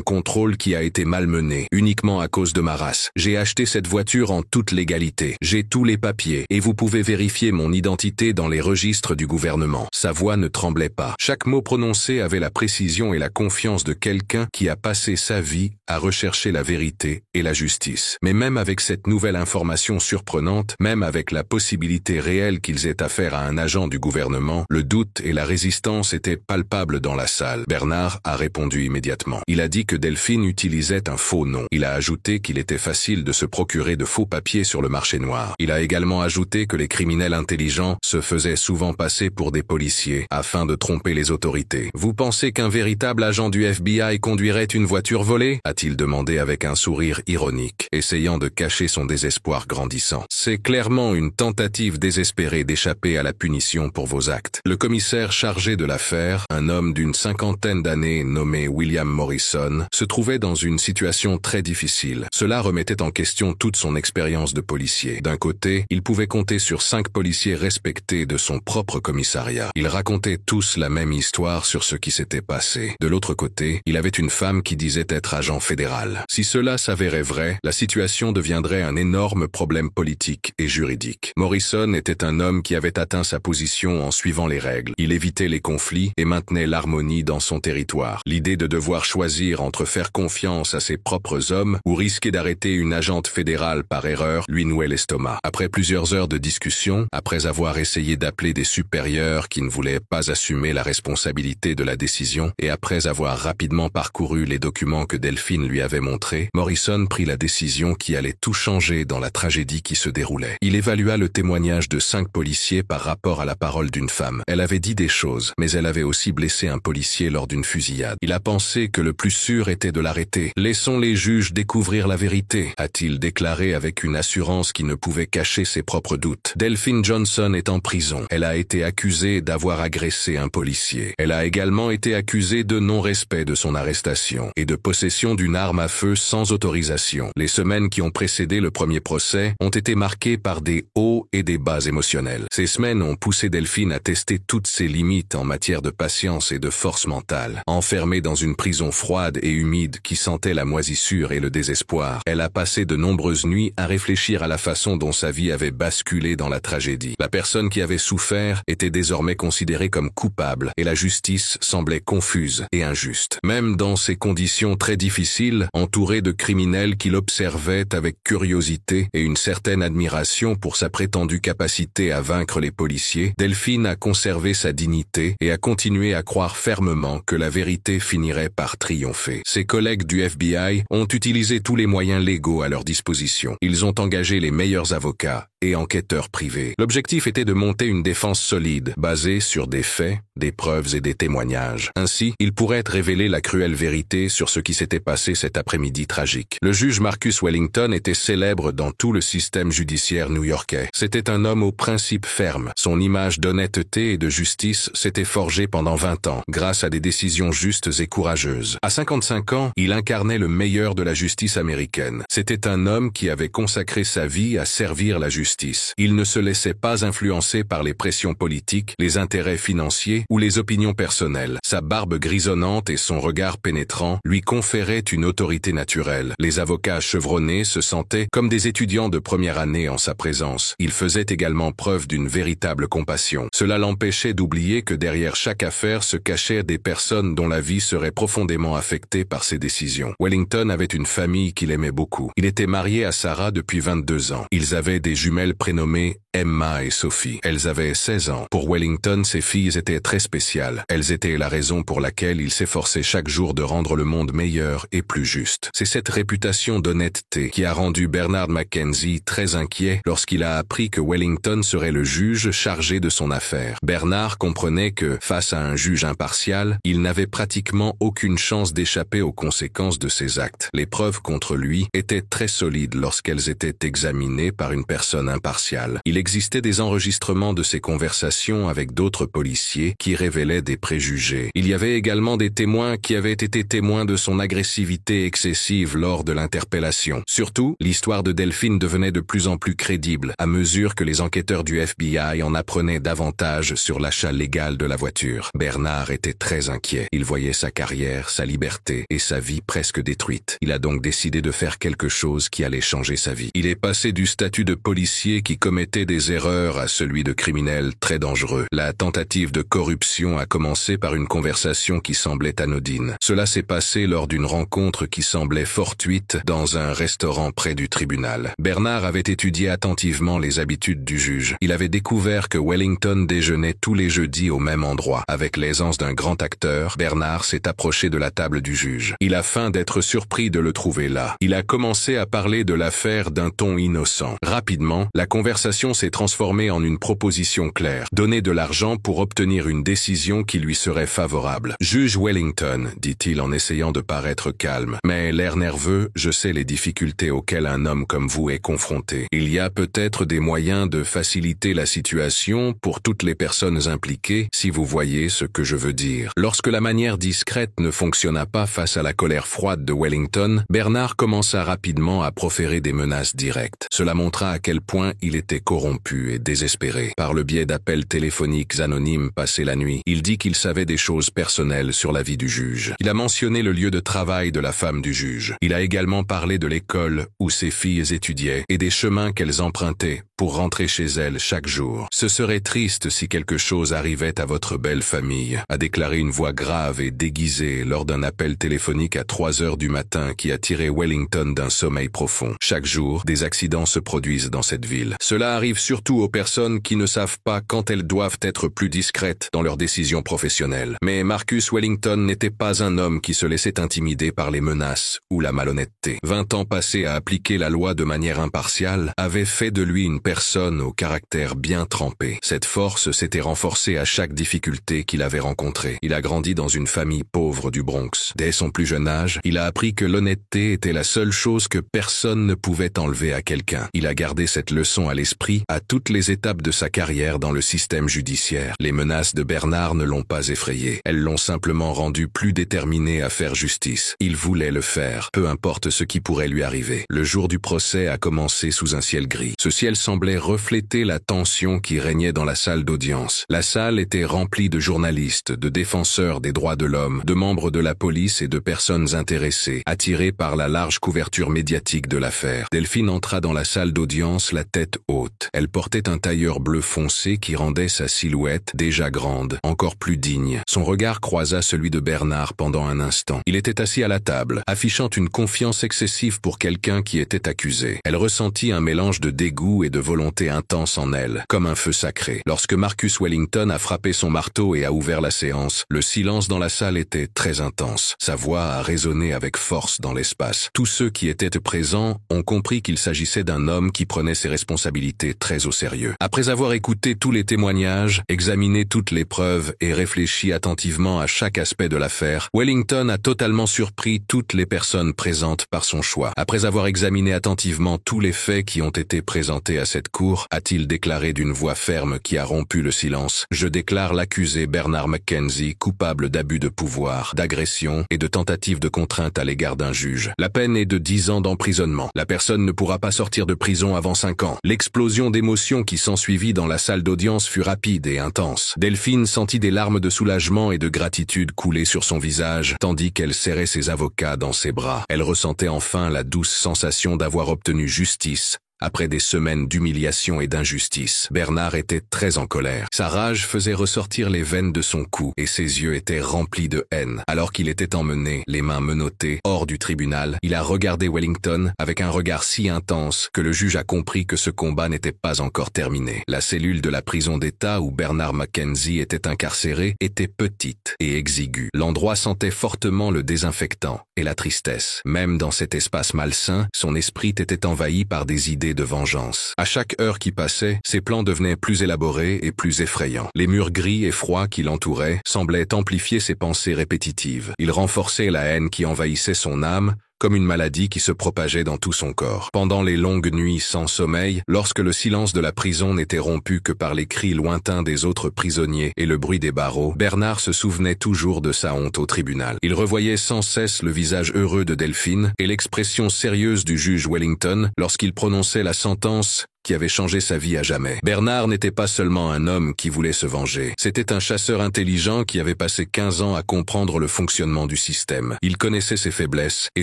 contrôle qui a été malmené, uniquement à cause de ma race. J'ai acheté cette voiture en toute légalité. J'ai tous les papiers, et vous pouvez vérifier mon identité dans les registres du gouvernement. » Sa voix ne tremblait pas. Chaque mot prononcé avait la précision et la confiance de quelqu'un qui a passé sa vie à rechercher la vérité et la justice. Mais même avec cette nouvelle information surprenante, même avec la possibilité réelle qu'ils aient affaire à un agent du gouvernement, le doute et la résistance étaient palpables dans la salle. Bernard a répondu immédiatement. Il a dit que Delphine utilisait un faux nom. Il a ajouté qu'il était facile de se procurer de faux papiers sur le marché noir. Il a également ajouté que les criminels intelligents se faisaient souvent passer pour des policiers afin de tromper les autorités. « Vous pensez qu'un véritable agent du FBI conduirait une voiture volée ?» a-t-il demandé avec un sourire ironique, essayant de cacher son désespoir grandissant. « C'est clairement une tentative désespérée d'échapper à la punition pour vos actes. » Le commissaire chargé de l'affaire, un homme d'une cinquantaine d'années nommé William Morrison, se trouvait dans une situation très difficile. Cela remettait en question toute son expérience de policier. D'un côté, il pouvait compter sur 5 policiers respectés de son propre commissariat. Ils racontaient tous la même histoire sur ce qui s'était passé. De l'autre côté, il avait une femme qui disait être agent fédéral. Si cela s'avérait vrai, la situation deviendrait un énorme problème politique et juridique. Morrison était un homme qui avait atteint sa position en suivant les règles. Il évitait les conflits et maintenait l'harmonie dans son territoire. L'idée de devoir choisir entre faire confiance à ses propres hommes ou risquer d'arrêter une agente fédérale par erreur lui nouait l'estomac. Après plusieurs heures de discussion, après avoir essayé d'appeler des supérieurs qui ne voulaient pas assumer la responsabilité de la décision et après avoir rapidement parcouru les documents que Delphine lui avait montrés, Morrison prit la décision qui allait tout changer dans la tragédie qui se déroulait. Il évalua le témoignage de 5 policiers par rapport à la parole d'une femme. Elle avait dit des choses, mais elle avait aussi blessé un policier lors d'une fusillade. Il a pensé que le plus sûr était de l'arrêter. « Laissons les juges découvrir la vérité », a-t-il déclaré avec une assurance qui ne pouvait cacher ses propres doutes. Delphine Johnson est en prison. Elle a été accusée d'avoir agressé un policier. Elle a également été accusée de non-respect de son arrestation et de possession d'une arme à feu sans autorisation. Les semaines qui ont précédé le premier procès ont été marquées par des hauts et des bas émotionnels. Ces semaines ont poussé Delphine à tester toutes ses limites en matière de patience et de force mentale. Enfermée dans une prison froide et humide qui sentait la moisissure et le désespoir, elle a passé de nombreuses nuits à réfléchir à la façon dont sa vie avait basculé dans la tragédie. La personne qui avait souffert était désormais considérée comme coupable et la justice semblait confuse et injuste. Même dans ces conditions très difficiles, entourée de criminels qui l'observaient avec curiosité et une certaine admiration pour sa prétendue capacité à vaincre les policiers, Delphine a conservé sa dignité et a continué à croire fermement que la vérité finirait par triompher. Ses collègues du FBI ont utilisé tous les moyens légaux à leur disposition. Ils ont engagé les meilleurs avocats et enquêteurs privés. L'objectif était de monter une défense solide, basée sur des faits, des preuves et des témoignages. Ainsi, ils pourraient révéler la cruelle vérité sur ce qui s'était passé cet après-midi tragique. Le juge Marcus Wellington était célèbre dans tout le système judiciaire new-yorkais. C'était un homme aux principes fermes. Son image d'honnêteté et de justice s'était forgée pendant 20 ans, grâce à des décisions justes et courageuses. À 55 ans, il incarnait le meilleur de la justice américaine. C'était un homme qui avait consacré sa vie à servir la justice. Il ne se laissait pas influencer par les pressions politiques, les intérêts financiers ou les opinions personnelles. Sa barbe grisonnante et son regard pénétrant lui conféraient une autorité naturelle. Les avocats chevronnés se sentaient comme des étudiants de première année en sa présence. Il faisait également preuve d'une véritable compassion. Cela l'empêchait d'oublier que derrière chaque affaire se cachaient des personnes dont la vie serait profondément affectée par ses décisions. Wellington avait une famille qu'il aimait beaucoup. Il était marié à Sarah depuis 22 ans. Ils avaient des jumelles prénommées Emma et Sophie. Elles avaient 16 ans. Pour Wellington, ces filles étaient très spéciales. Elles étaient la raison pour laquelle il s'efforçait chaque jour de rendre le monde meilleur et plus juste. C'est cette réputation d'honnêteté qui a rendu Bernard Mackenzie très inquiet lorsqu'il a appris que Wellington serait le juge chargé de son affaire. Bernard comprenait que, face à un juge impartial, il n'avait pratiquement aucune chance d'échapper aux conséquences de ses actes. Les preuves contre lui étaient très solides lorsqu'elles étaient examinées par une personne impartiale. Il existait des enregistrements de ses conversations avec d'autres policiers qui révélaient des préjugés. Il y avait également des témoins qui avaient été témoins de son agressivité excessive lors de l'interpellation. Surtout, l'histoire de Delphine devenait de plus en plus crédible à mesure que les enquêteurs du FBI en apprenaient davantage sur l'achat légal de la voiture. Bernard était très inquiet. Il voyait sa carrière, sa liberté et sa vie presque détruite. Il a donc décidé de faire quelque chose qui allait changer sa vie. Il est passé du statut de policier qui commettait des erreurs à celui de criminel très dangereux. La tentative de corruption a commencé par une conversation qui semblait anodine. Cela s'est passé lors d'une rencontre qui semblait fortuite dans un restaurant près du tribunal. Bernard avait étudié attentivement les habitudes du juge. Il avait découvert que Wellington déjeunait tous les jeudis au même endroit. Avec l'aisance d'un grand acteur, Bernard s'est approché de la table du juge. Il a feint d'être surpris de le trouver là. Il a commencé à parler de l'affaire d'un ton innocent. Rapidement, la conversation s'est transformée en une proposition claire. Donner de l'argent pour obtenir une décision qui lui serait favorable. Juge Wellington, dit-il en essayant de paraître calme. Mais l'air nerveux, je sais les difficultés auxquelles un homme comme vous est confronté. Il y a peut-être des moyens de faciliter la situation pour toutes les personnes impliquées, si vous voyez ce que je veux dire. Lorsque la manière discrète ne fonctionna pas face à la colère froide de Wellington, Bernard commença rapidement à proférer des menaces directes. Cela montra à quel point il était corrompu et désespéré. Par le biais d'appels téléphoniques anonymes passés la nuit, il dit qu'il savait des choses personnelles sur la vie du juge. Il a mentionné le lieu de travail de la femme du juge. Il a également parlé de l'école où ses filles étudiaient et des chemins qu'elles empruntaient pour rentrer chez elles chaque jour. Ce serait triste si quelque chose arrivait à votre belle famille, a déclaré une voix grave et déguisée lors d'un appel téléphonique à 3 heures du matin qui a tiré Wellington d'un sommeil profond. Chaque jour, des accidents se produisent dans cette ville. Cela arrive surtout aux personnes qui ne savent pas quand elles doivent être plus discrètes dans leurs décisions professionnelles. Mais Marcus Wellington n'était pas un homme qui se laissait intimider par les menaces ou la malhonnêteté. 20 ans passés à appliquer la loi de manière impartiale avaient fait de lui une personne au caractère bien trempé. Cette force s'était renforcée à chaque difficulté qu'il avait rencontrée. Il a grandi dans une famille pauvre du Bronx. Dès son plus jeune âge, il a appris que l'honnêteté était la seule chose que personne ne pouvait enlever à quelqu'un. Il a gardé cette leçon à l'esprit à toutes les étapes de sa carrière dans le système judiciaire. Les menaces de Bernard ne l'ont pas effrayé. Elles l'ont simplement rendu plus déterminé à faire justice. Il voulait le faire, peu importe ce qui pourrait lui arriver. Le jour du procès a commencé sous un ciel gris. Ce ciel semblait refléter la tension qui régnait dans la salle d'audience. La salle était remplie de journalistes, de défenseurs des droits de l'homme, de membres de la police et de personnes intéressées, attirées par la large couverture médiatique de l'affaire. Delphine entra dans la salle d'audience la tête haute. Elle portait un tailleur bleu foncé qui rendait sa silhouette, déjà grande, encore plus digne. Son regard croisa celui de Bernard pendant un instant. Il était assis à la table, affichant une confiance excessive pour quelqu'un qui était accusé. Elle ressentit un mélange de dégoût et de volonté intense en elle, comme un feu sacré. Lorsque Marcus Wellington a frappé son marteau et a ouvert la séance, le silence dans la salle était très intense. Sa voix a résonné avec force dans l'espace. Tous ceux qui étaient présents ont compris qu'il s'agissait d'un homme qui prenait ses responsabilités très au sérieux. Après avoir écouté tous les témoignages, examiné toutes les preuves et réfléchi attentivement à chaque aspect de l'affaire, Wellington a totalement surpris toutes les personnes présentes par son choix. Après avoir examiné attentivement tous les faits qui ont été présentés à cette cour, a-t-il déclaré d'une voix ferme qui a rompu le silence. Je déclare l'accusé Bernard McKenzie coupable d'abus de pouvoir, d'agression et de tentative de contrainte à l'égard d'un juge. La peine est de 10 ans d'emprisonnement. La personne ne pourra pas sortir de prison avant 5 ans. L'explosion d'émotions qui s'ensuivit dans la salle d'audience fut rapide et intense. Delphine sentit des larmes de soulagement et de gratitude couler sur son visage, tandis qu'elle serrait ses avocats dans ses bras. Elle ressentait enfin la douce sensation d'avoir obtenu justice, après des semaines d'humiliation et d'injustice. Bernard était très en colère. Sa rage faisait ressortir les veines de son cou et ses yeux étaient remplis de haine. Alors qu'il était emmené, les mains menottées, hors du tribunal, il a regardé Wellington avec un regard si intense que le juge a compris que ce combat n'était pas encore terminé. La cellule de la prison d'État où Bernard McKenzie était incarcéré était petite et exiguë. L'endroit sentait fortement le désinfectant et la tristesse. Même dans cet espace malsain, son esprit était envahi par des idées de vengeance. À chaque heure qui passait, ses plans devenaient plus élaborés et plus effrayants. Les murs gris et froids qui l'entouraient semblaient amplifier ses pensées répétitives. Il renforçait la haine qui envahissait son âme, comme une maladie qui se propageait dans tout son corps. Pendant les longues nuits sans sommeil, lorsque le silence de la prison n'était rompu que par les cris lointains des autres prisonniers et le bruit des barreaux, Bernard se souvenait toujours de sa honte au tribunal. Il revoyait sans cesse le visage heureux de Delphine et l'expression sérieuse du juge Wellington lorsqu'il prononçait la sentence qui avait changé sa vie à jamais. Bernard n'était pas seulement un homme qui voulait se venger. C'était un chasseur intelligent qui avait passé 15 ans à comprendre le fonctionnement du système. Il connaissait ses faiblesses et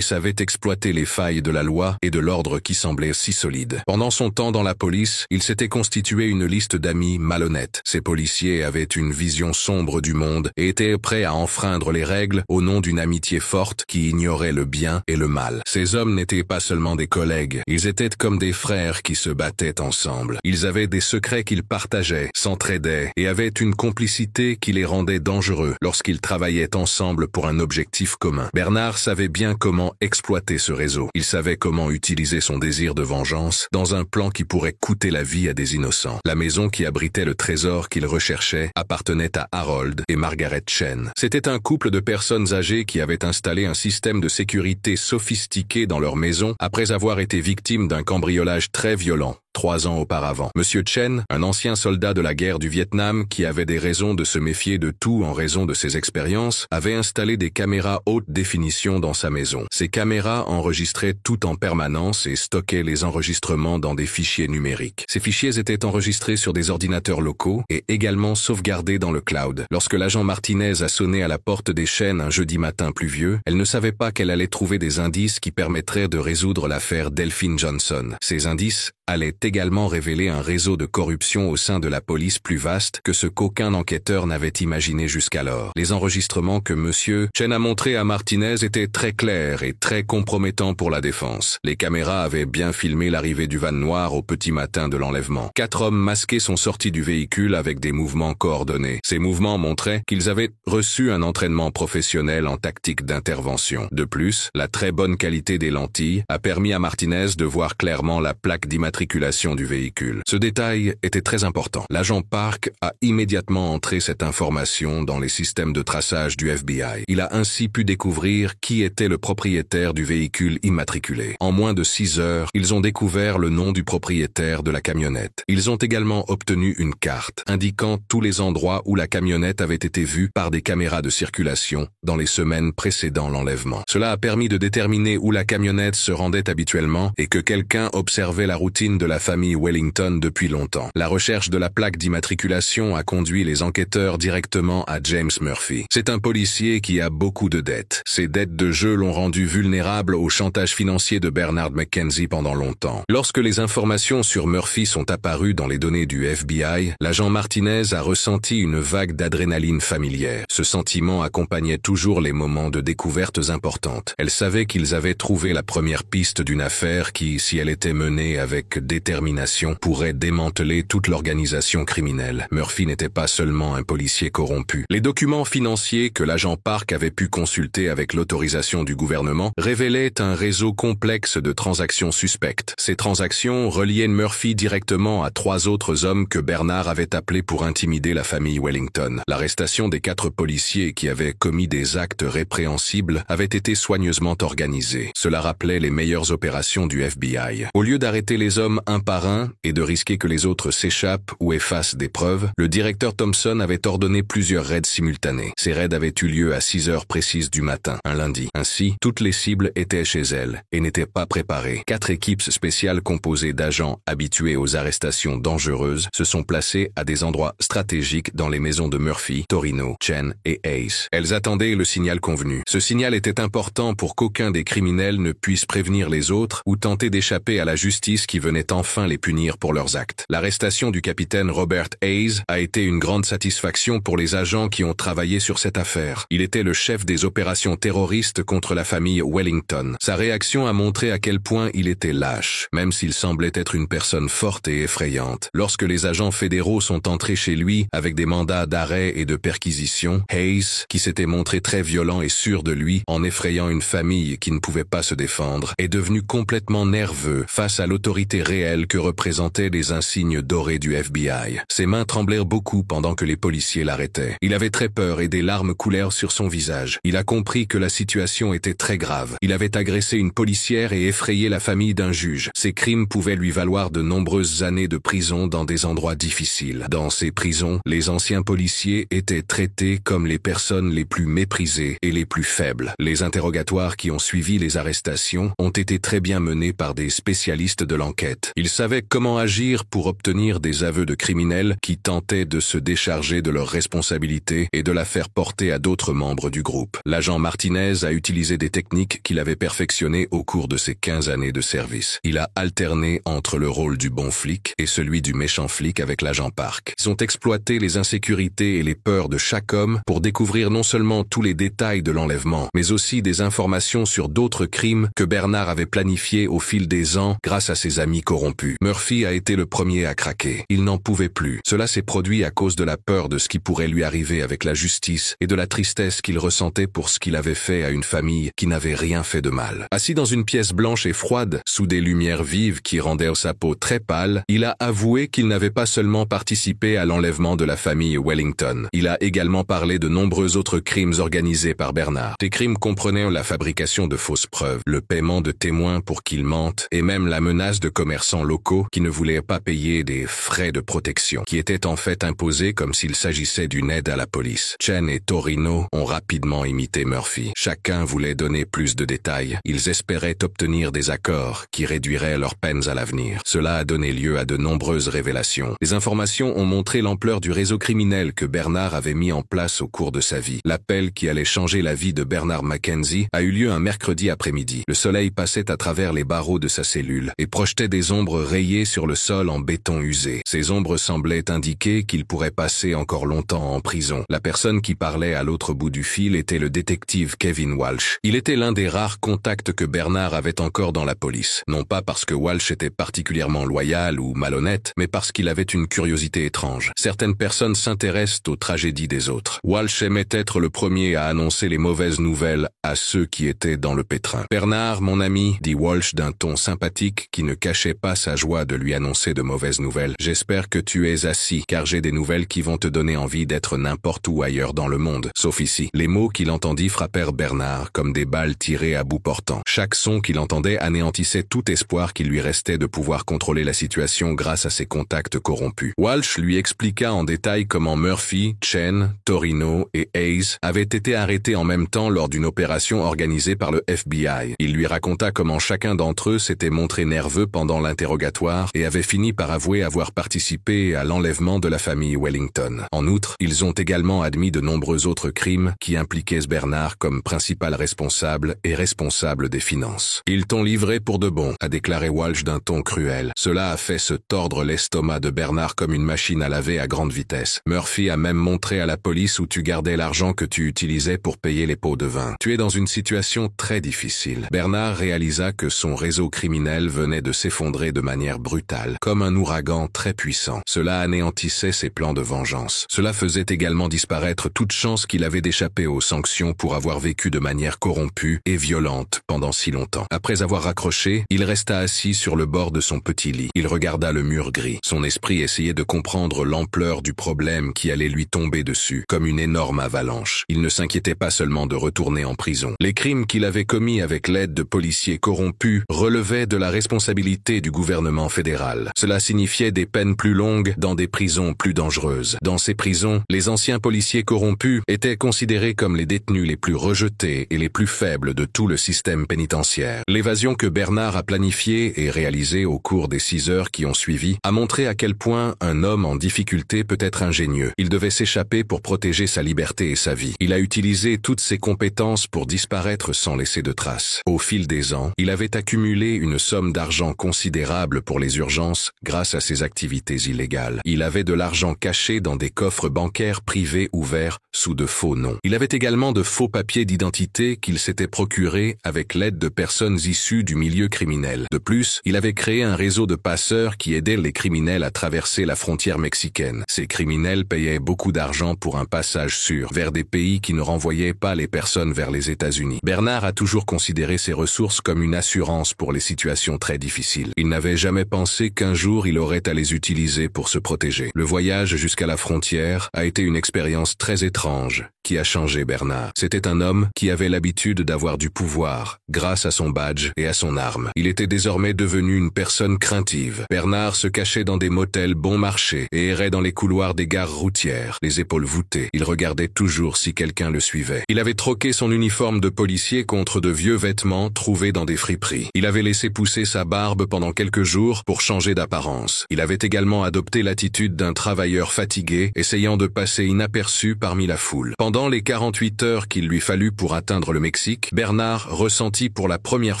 savait exploiter les failles de la loi et de l'ordre qui semblaient si solides. Pendant son temps dans la police, il s'était constitué une liste d'amis malhonnêtes. Ces policiers avaient une vision sombre du monde et étaient prêts à enfreindre les règles au nom d'une amitié forte qui ignorait le bien et le mal. Ces hommes n'étaient pas seulement des collègues, ils étaient comme des frères qui se battaient ensemble. Ils avaient des secrets qu'ils partageaient, s'entraidaient et avaient une complicité qui les rendait dangereux lorsqu'ils travaillaient ensemble pour un objectif commun. Bernard savait bien comment exploiter ce réseau. Il savait comment utiliser son désir de vengeance dans un plan qui pourrait coûter la vie à des innocents. La maison qui abritait le trésor qu'il recherchait appartenait à Harold et Margaret Chen. C'était un couple de personnes âgées qui avaient installé un système de sécurité sophistiqué dans leur maison après avoir été victimes d'un cambriolage très violent 3 ans auparavant. Monsieur Chen, un ancien soldat de la guerre du Vietnam qui avait des raisons de se méfier de tout en raison de ses expériences, avait installé des caméras haute définition dans sa maison. Ces caméras enregistraient tout en permanence et stockaient les enregistrements dans des fichiers numériques. Ces fichiers étaient enregistrés sur des ordinateurs locaux et également sauvegardés dans le cloud. Lorsque l'agent Martinez a sonné à la porte des Chen un jeudi matin pluvieux, elle ne savait pas qu'elle allait trouver des indices qui permettraient de résoudre l'affaire Delphine Johnson. Ces indices allaient également révéler un réseau de corruption au sein de la police plus vaste que ce qu'aucun enquêteur n'avait imaginé jusqu'alors. Les enregistrements que Monsieur Chen a montrés à Martinez étaient très clairs et très compromettants pour la défense. Les caméras avaient bien filmé l'arrivée du van noir au petit matin de l'enlèvement. 4 hommes masqués sont sortis du véhicule avec des mouvements coordonnés. Ces mouvements montraient qu'ils avaient reçu un entraînement professionnel en tactique d'intervention. De plus, la très bonne qualité des lentilles a permis à Martinez de voir clairement la plaque d'immatriculation du véhicule. Ce détail était très important. L'agent Park a immédiatement entré cette information dans les systèmes de traçage du FBI. Il a ainsi pu découvrir qui était le propriétaire du véhicule immatriculé. En moins de 6 heures, ils ont découvert le nom du propriétaire de la camionnette. Ils ont également obtenu une carte indiquant tous les endroits où la camionnette avait été vue par des caméras de circulation dans les semaines précédant l'enlèvement. Cela a permis de déterminer où la camionnette se rendait habituellement et que quelqu'un observait la routine de la famille Wellington depuis longtemps. La recherche de la plaque d'immatriculation a conduit les enquêteurs directement à James Murphy. C'est un policier qui a beaucoup de dettes. Ses dettes de jeu l'ont rendu vulnérable au chantage financier de Bernard McKenzie pendant longtemps. Lorsque les informations sur Murphy sont apparues dans les données du FBI, l'agent Martinez a ressenti une vague d'adrénaline familière. Ce sentiment accompagnait toujours les moments de découvertes importantes. Elle savait qu'ils avaient trouvé la première piste d'une affaire qui, si elle était menée avec détermination, pourrait démanteler toute l'organisation criminelle. Murphy n'était pas seulement un policier corrompu. Les documents financiers que l'agent Park avait pu consulter avec l'autorisation du gouvernement révélaient un réseau complexe de transactions suspectes. Ces transactions reliaient Murphy directement à 3 autres hommes que Bernard avait appelés pour intimider la famille Wellington. L'arrestation des 4 policiers qui avaient commis des actes répréhensibles avait été soigneusement organisée. Cela rappelait les meilleures opérations du FBI. Au lieu d'arrêter les hommes un par un et de risquer que les autres s'échappent ou effacent des preuves, le directeur Thompson avait ordonné plusieurs raids simultanés. Ces raids avaient eu lieu à 6 heures précises du matin, un lundi. Ainsi, toutes les cibles étaient chez elles et n'étaient pas préparées. 4 équipes spéciales composées d'agents habitués aux arrestations dangereuses se sont placées à des endroits stratégiques dans les maisons de Murphy, Torino, Chen et Ace. Elles attendaient le signal convenu. Ce signal était important pour qu'aucun des criminels ne puisse prévenir les autres ou tenter d'échapper à la justice qui venait enfin les punir pour leurs actes. L'arrestation du capitaine Robert Hayes a été une grande satisfaction pour les agents qui ont travaillé sur cette affaire. Il était le chef des opérations terroristes contre la famille Wellington. Sa réaction a montré à quel point il était lâche, même s'il semblait être une personne forte et effrayante. Lorsque les agents fédéraux sont entrés chez lui avec des mandats d'arrêt et de perquisition, Hayes, qui s'était montré très violent et sûr de lui en effrayant une famille qui ne pouvait pas se défendre, est devenu complètement nerveux face à l'autorité réelle criminel que représentaient les insignes dorés du FBI. Ses mains tremblèrent beaucoup pendant que les policiers l'arrêtaient. Il avait très peur et des larmes coulèrent sur son visage. Il a compris que la situation était très grave. Il avait agressé une policière et effrayé la famille d'un juge. Ces crimes pouvaient lui valoir de nombreuses années de prison dans des endroits difficiles. Dans ces prisons, les anciens policiers étaient traités comme les personnes les plus méprisées et les plus faibles. Les interrogatoires qui ont suivi les arrestations ont été très bien menés par des spécialistes de l'enquête. Ils savaient comment agir pour obtenir des aveux de criminels qui tentaient de se décharger de leurs responsabilités et de la faire porter à d'autres membres du groupe. L'agent Martinez a utilisé des techniques qu'il avait perfectionnées au cours de ses 15 années de service. Il a alterné entre le rôle du bon flic et celui du méchant flic avec l'agent Park. Ils ont exploité les insécurités et les peurs de chaque homme pour découvrir non seulement tous les détails de l'enlèvement, mais aussi des informations sur d'autres crimes que Bernard avait planifiés au fil des ans grâce à ses amis corrompus. Murphy a été le premier à craquer. Il n'en pouvait plus. Cela s'est produit à cause de la peur de ce qui pourrait lui arriver avec la justice et de la tristesse qu'il ressentait pour ce qu'il avait fait à une famille qui n'avait rien fait de mal. Assis dans une pièce blanche et froide, sous des lumières vives qui rendaient sa peau très pâle, il a avoué qu'il n'avait pas seulement participé à l'enlèvement de la famille Wellington. Il a également parlé de nombreux autres crimes organisés par Bernard. Ces crimes comprenaient la fabrication de fausses preuves, le paiement de témoins pour qu'ils mentent et même la menace de commerçants locaux qui ne voulaient pas payer des frais de protection, qui étaient en fait imposés comme s'il s'agissait d'une aide à la police. Chen et Torino ont rapidement imité Murphy. Chacun voulait donner plus de détails. Ils espéraient obtenir des accords qui réduiraient leurs peines à l'avenir. Cela a donné lieu à de nombreuses révélations. Les informations ont montré l'ampleur du réseau criminel que Bernard avait mis en place au cours de sa vie. L'appel qui allait changer la vie de Bernard Mackenzie a eu lieu un mercredi après-midi. Le soleil passait à travers les barreaux de sa cellule et projetait des ombres rayées sur le sol en béton usé. Ces ombres semblaient indiquer qu'il pourrait passer encore longtemps en prison. La personne qui parlait à l'autre bout du fil était le détective Kevin Walsh. Il était l'un des rares contacts que Bernard avait encore dans la police. Non pas parce que Walsh était particulièrement loyal ou malhonnête, mais parce qu'il avait une curiosité étrange. Certaines personnes s'intéressent aux tragédies des autres. Walsh aimait être le premier à annoncer les mauvaises nouvelles à ceux qui étaient dans le pétrin. « Bernard, mon ami, dit Walsh d'un ton sympathique qui ne cachait pas sa joie de lui annoncer de mauvaises nouvelles. J'espère que tu es assis, car j'ai des nouvelles qui vont te donner envie d'être n'importe où ailleurs dans le monde, sauf ici. » Les mots qu'il entendit frappèrent Bernard comme des balles tirées à bout portant. Chaque son qu'il entendait anéantissait tout espoir qu'il lui restait de pouvoir contrôler la situation grâce à ses contacts corrompus. Walsh lui expliqua en détail comment Murphy, Chen, Torino et Hayes avaient été arrêtés en même temps lors d'une opération organisée par le FBI. Il lui raconta comment chacun d'entre eux s'était montré nerveux pendant l'interrogatoire et avait fini par avouer avoir participé à l'enlèvement de la famille Wellington. En outre, ils ont également admis de nombreux autres crimes qui impliquaient Bernard comme principal responsable et responsable des finances. « Ils t'ont livré pour de bon », a déclaré Walsh d'un ton cruel. Cela a fait se tordre l'estomac de Bernard comme une machine à laver à grande vitesse. Murphy a même montré à la police où tu gardais l'argent que tu utilisais pour payer les pots de vin. Tu es dans une situation très difficile. Bernard réalisa que son réseau criminel venait de s'effondrer de manière brutale, comme un ouragan très puissant. Cela anéantissait ses plans de vengeance. Cela faisait également disparaître toute chance qu'il avait d'échapper aux sanctions pour avoir vécu de manière corrompue et violente pendant si longtemps. Après avoir raccroché, il resta assis sur le bord de son petit lit. Il regarda le mur gris. Son esprit essayait de comprendre l'ampleur du problème qui allait lui tomber dessus, comme une énorme avalanche. Il ne s'inquiétait pas seulement de retourner en prison. Les crimes qu'il avait commis avec l'aide de policiers corrompus relevaient de la responsabilité du gouvernement fédéral. Cela signifiait des peines plus longues dans des prisons plus dangereuses. Dans ces prisons, les anciens policiers corrompus étaient considérés comme les détenus les plus rejetés et les plus faibles de tout le système pénitentiaire. L'évasion que Bernard a planifiée et réalisée au cours des 6 heures qui ont suivi a montré à quel point un homme en difficulté peut être ingénieux. Il devait s'échapper pour protéger sa liberté et sa vie. Il a utilisé toutes ses compétences pour disparaître sans laisser de traces. Au fil des ans, il avait accumulé une somme d'argent considérable pour les urgences grâce à ses activités illégales. Il avait de l'argent caché dans des coffres bancaires privés ouverts sous de faux noms. Il avait également de faux papiers d'identité qu'il s'était procurés avec l'aide de personnes issues du milieu criminel. De plus, il avait créé un réseau de passeurs qui aidait les criminels à traverser la frontière mexicaine. Ces criminels payaient beaucoup d'argent pour un passage sûr vers des pays qui ne renvoyaient pas les personnes vers les États-Unis. Bernard a toujours considéré ses ressources comme une assurance pour les situations très difficiles. Il n'avait n'avait jamais pensé qu'un jour il aurait à les utiliser pour se protéger. Le voyage jusqu'à la frontière a été une expérience très étrange qui a changé Bernard. C'était un homme qui avait l'habitude d'avoir du pouvoir grâce à son badge et à son arme. Il était désormais devenu une personne craintive. Bernard se cachait dans des motels bon marché et errait dans les couloirs des gares routières, les épaules voûtées. Il regardait toujours si quelqu'un le suivait. Il avait troqué son uniforme de policier contre de vieux vêtements trouvés dans des friperies. Il avait laissé pousser sa barbe pendant quelques jours pour changer d'apparence. Il avait également adopté l'attitude d'un travailleur fatigué, essayant de passer inaperçu parmi la foule. Pendant les 48 heures qu'il lui fallut pour atteindre le Mexique, Bernard ressentit pour la première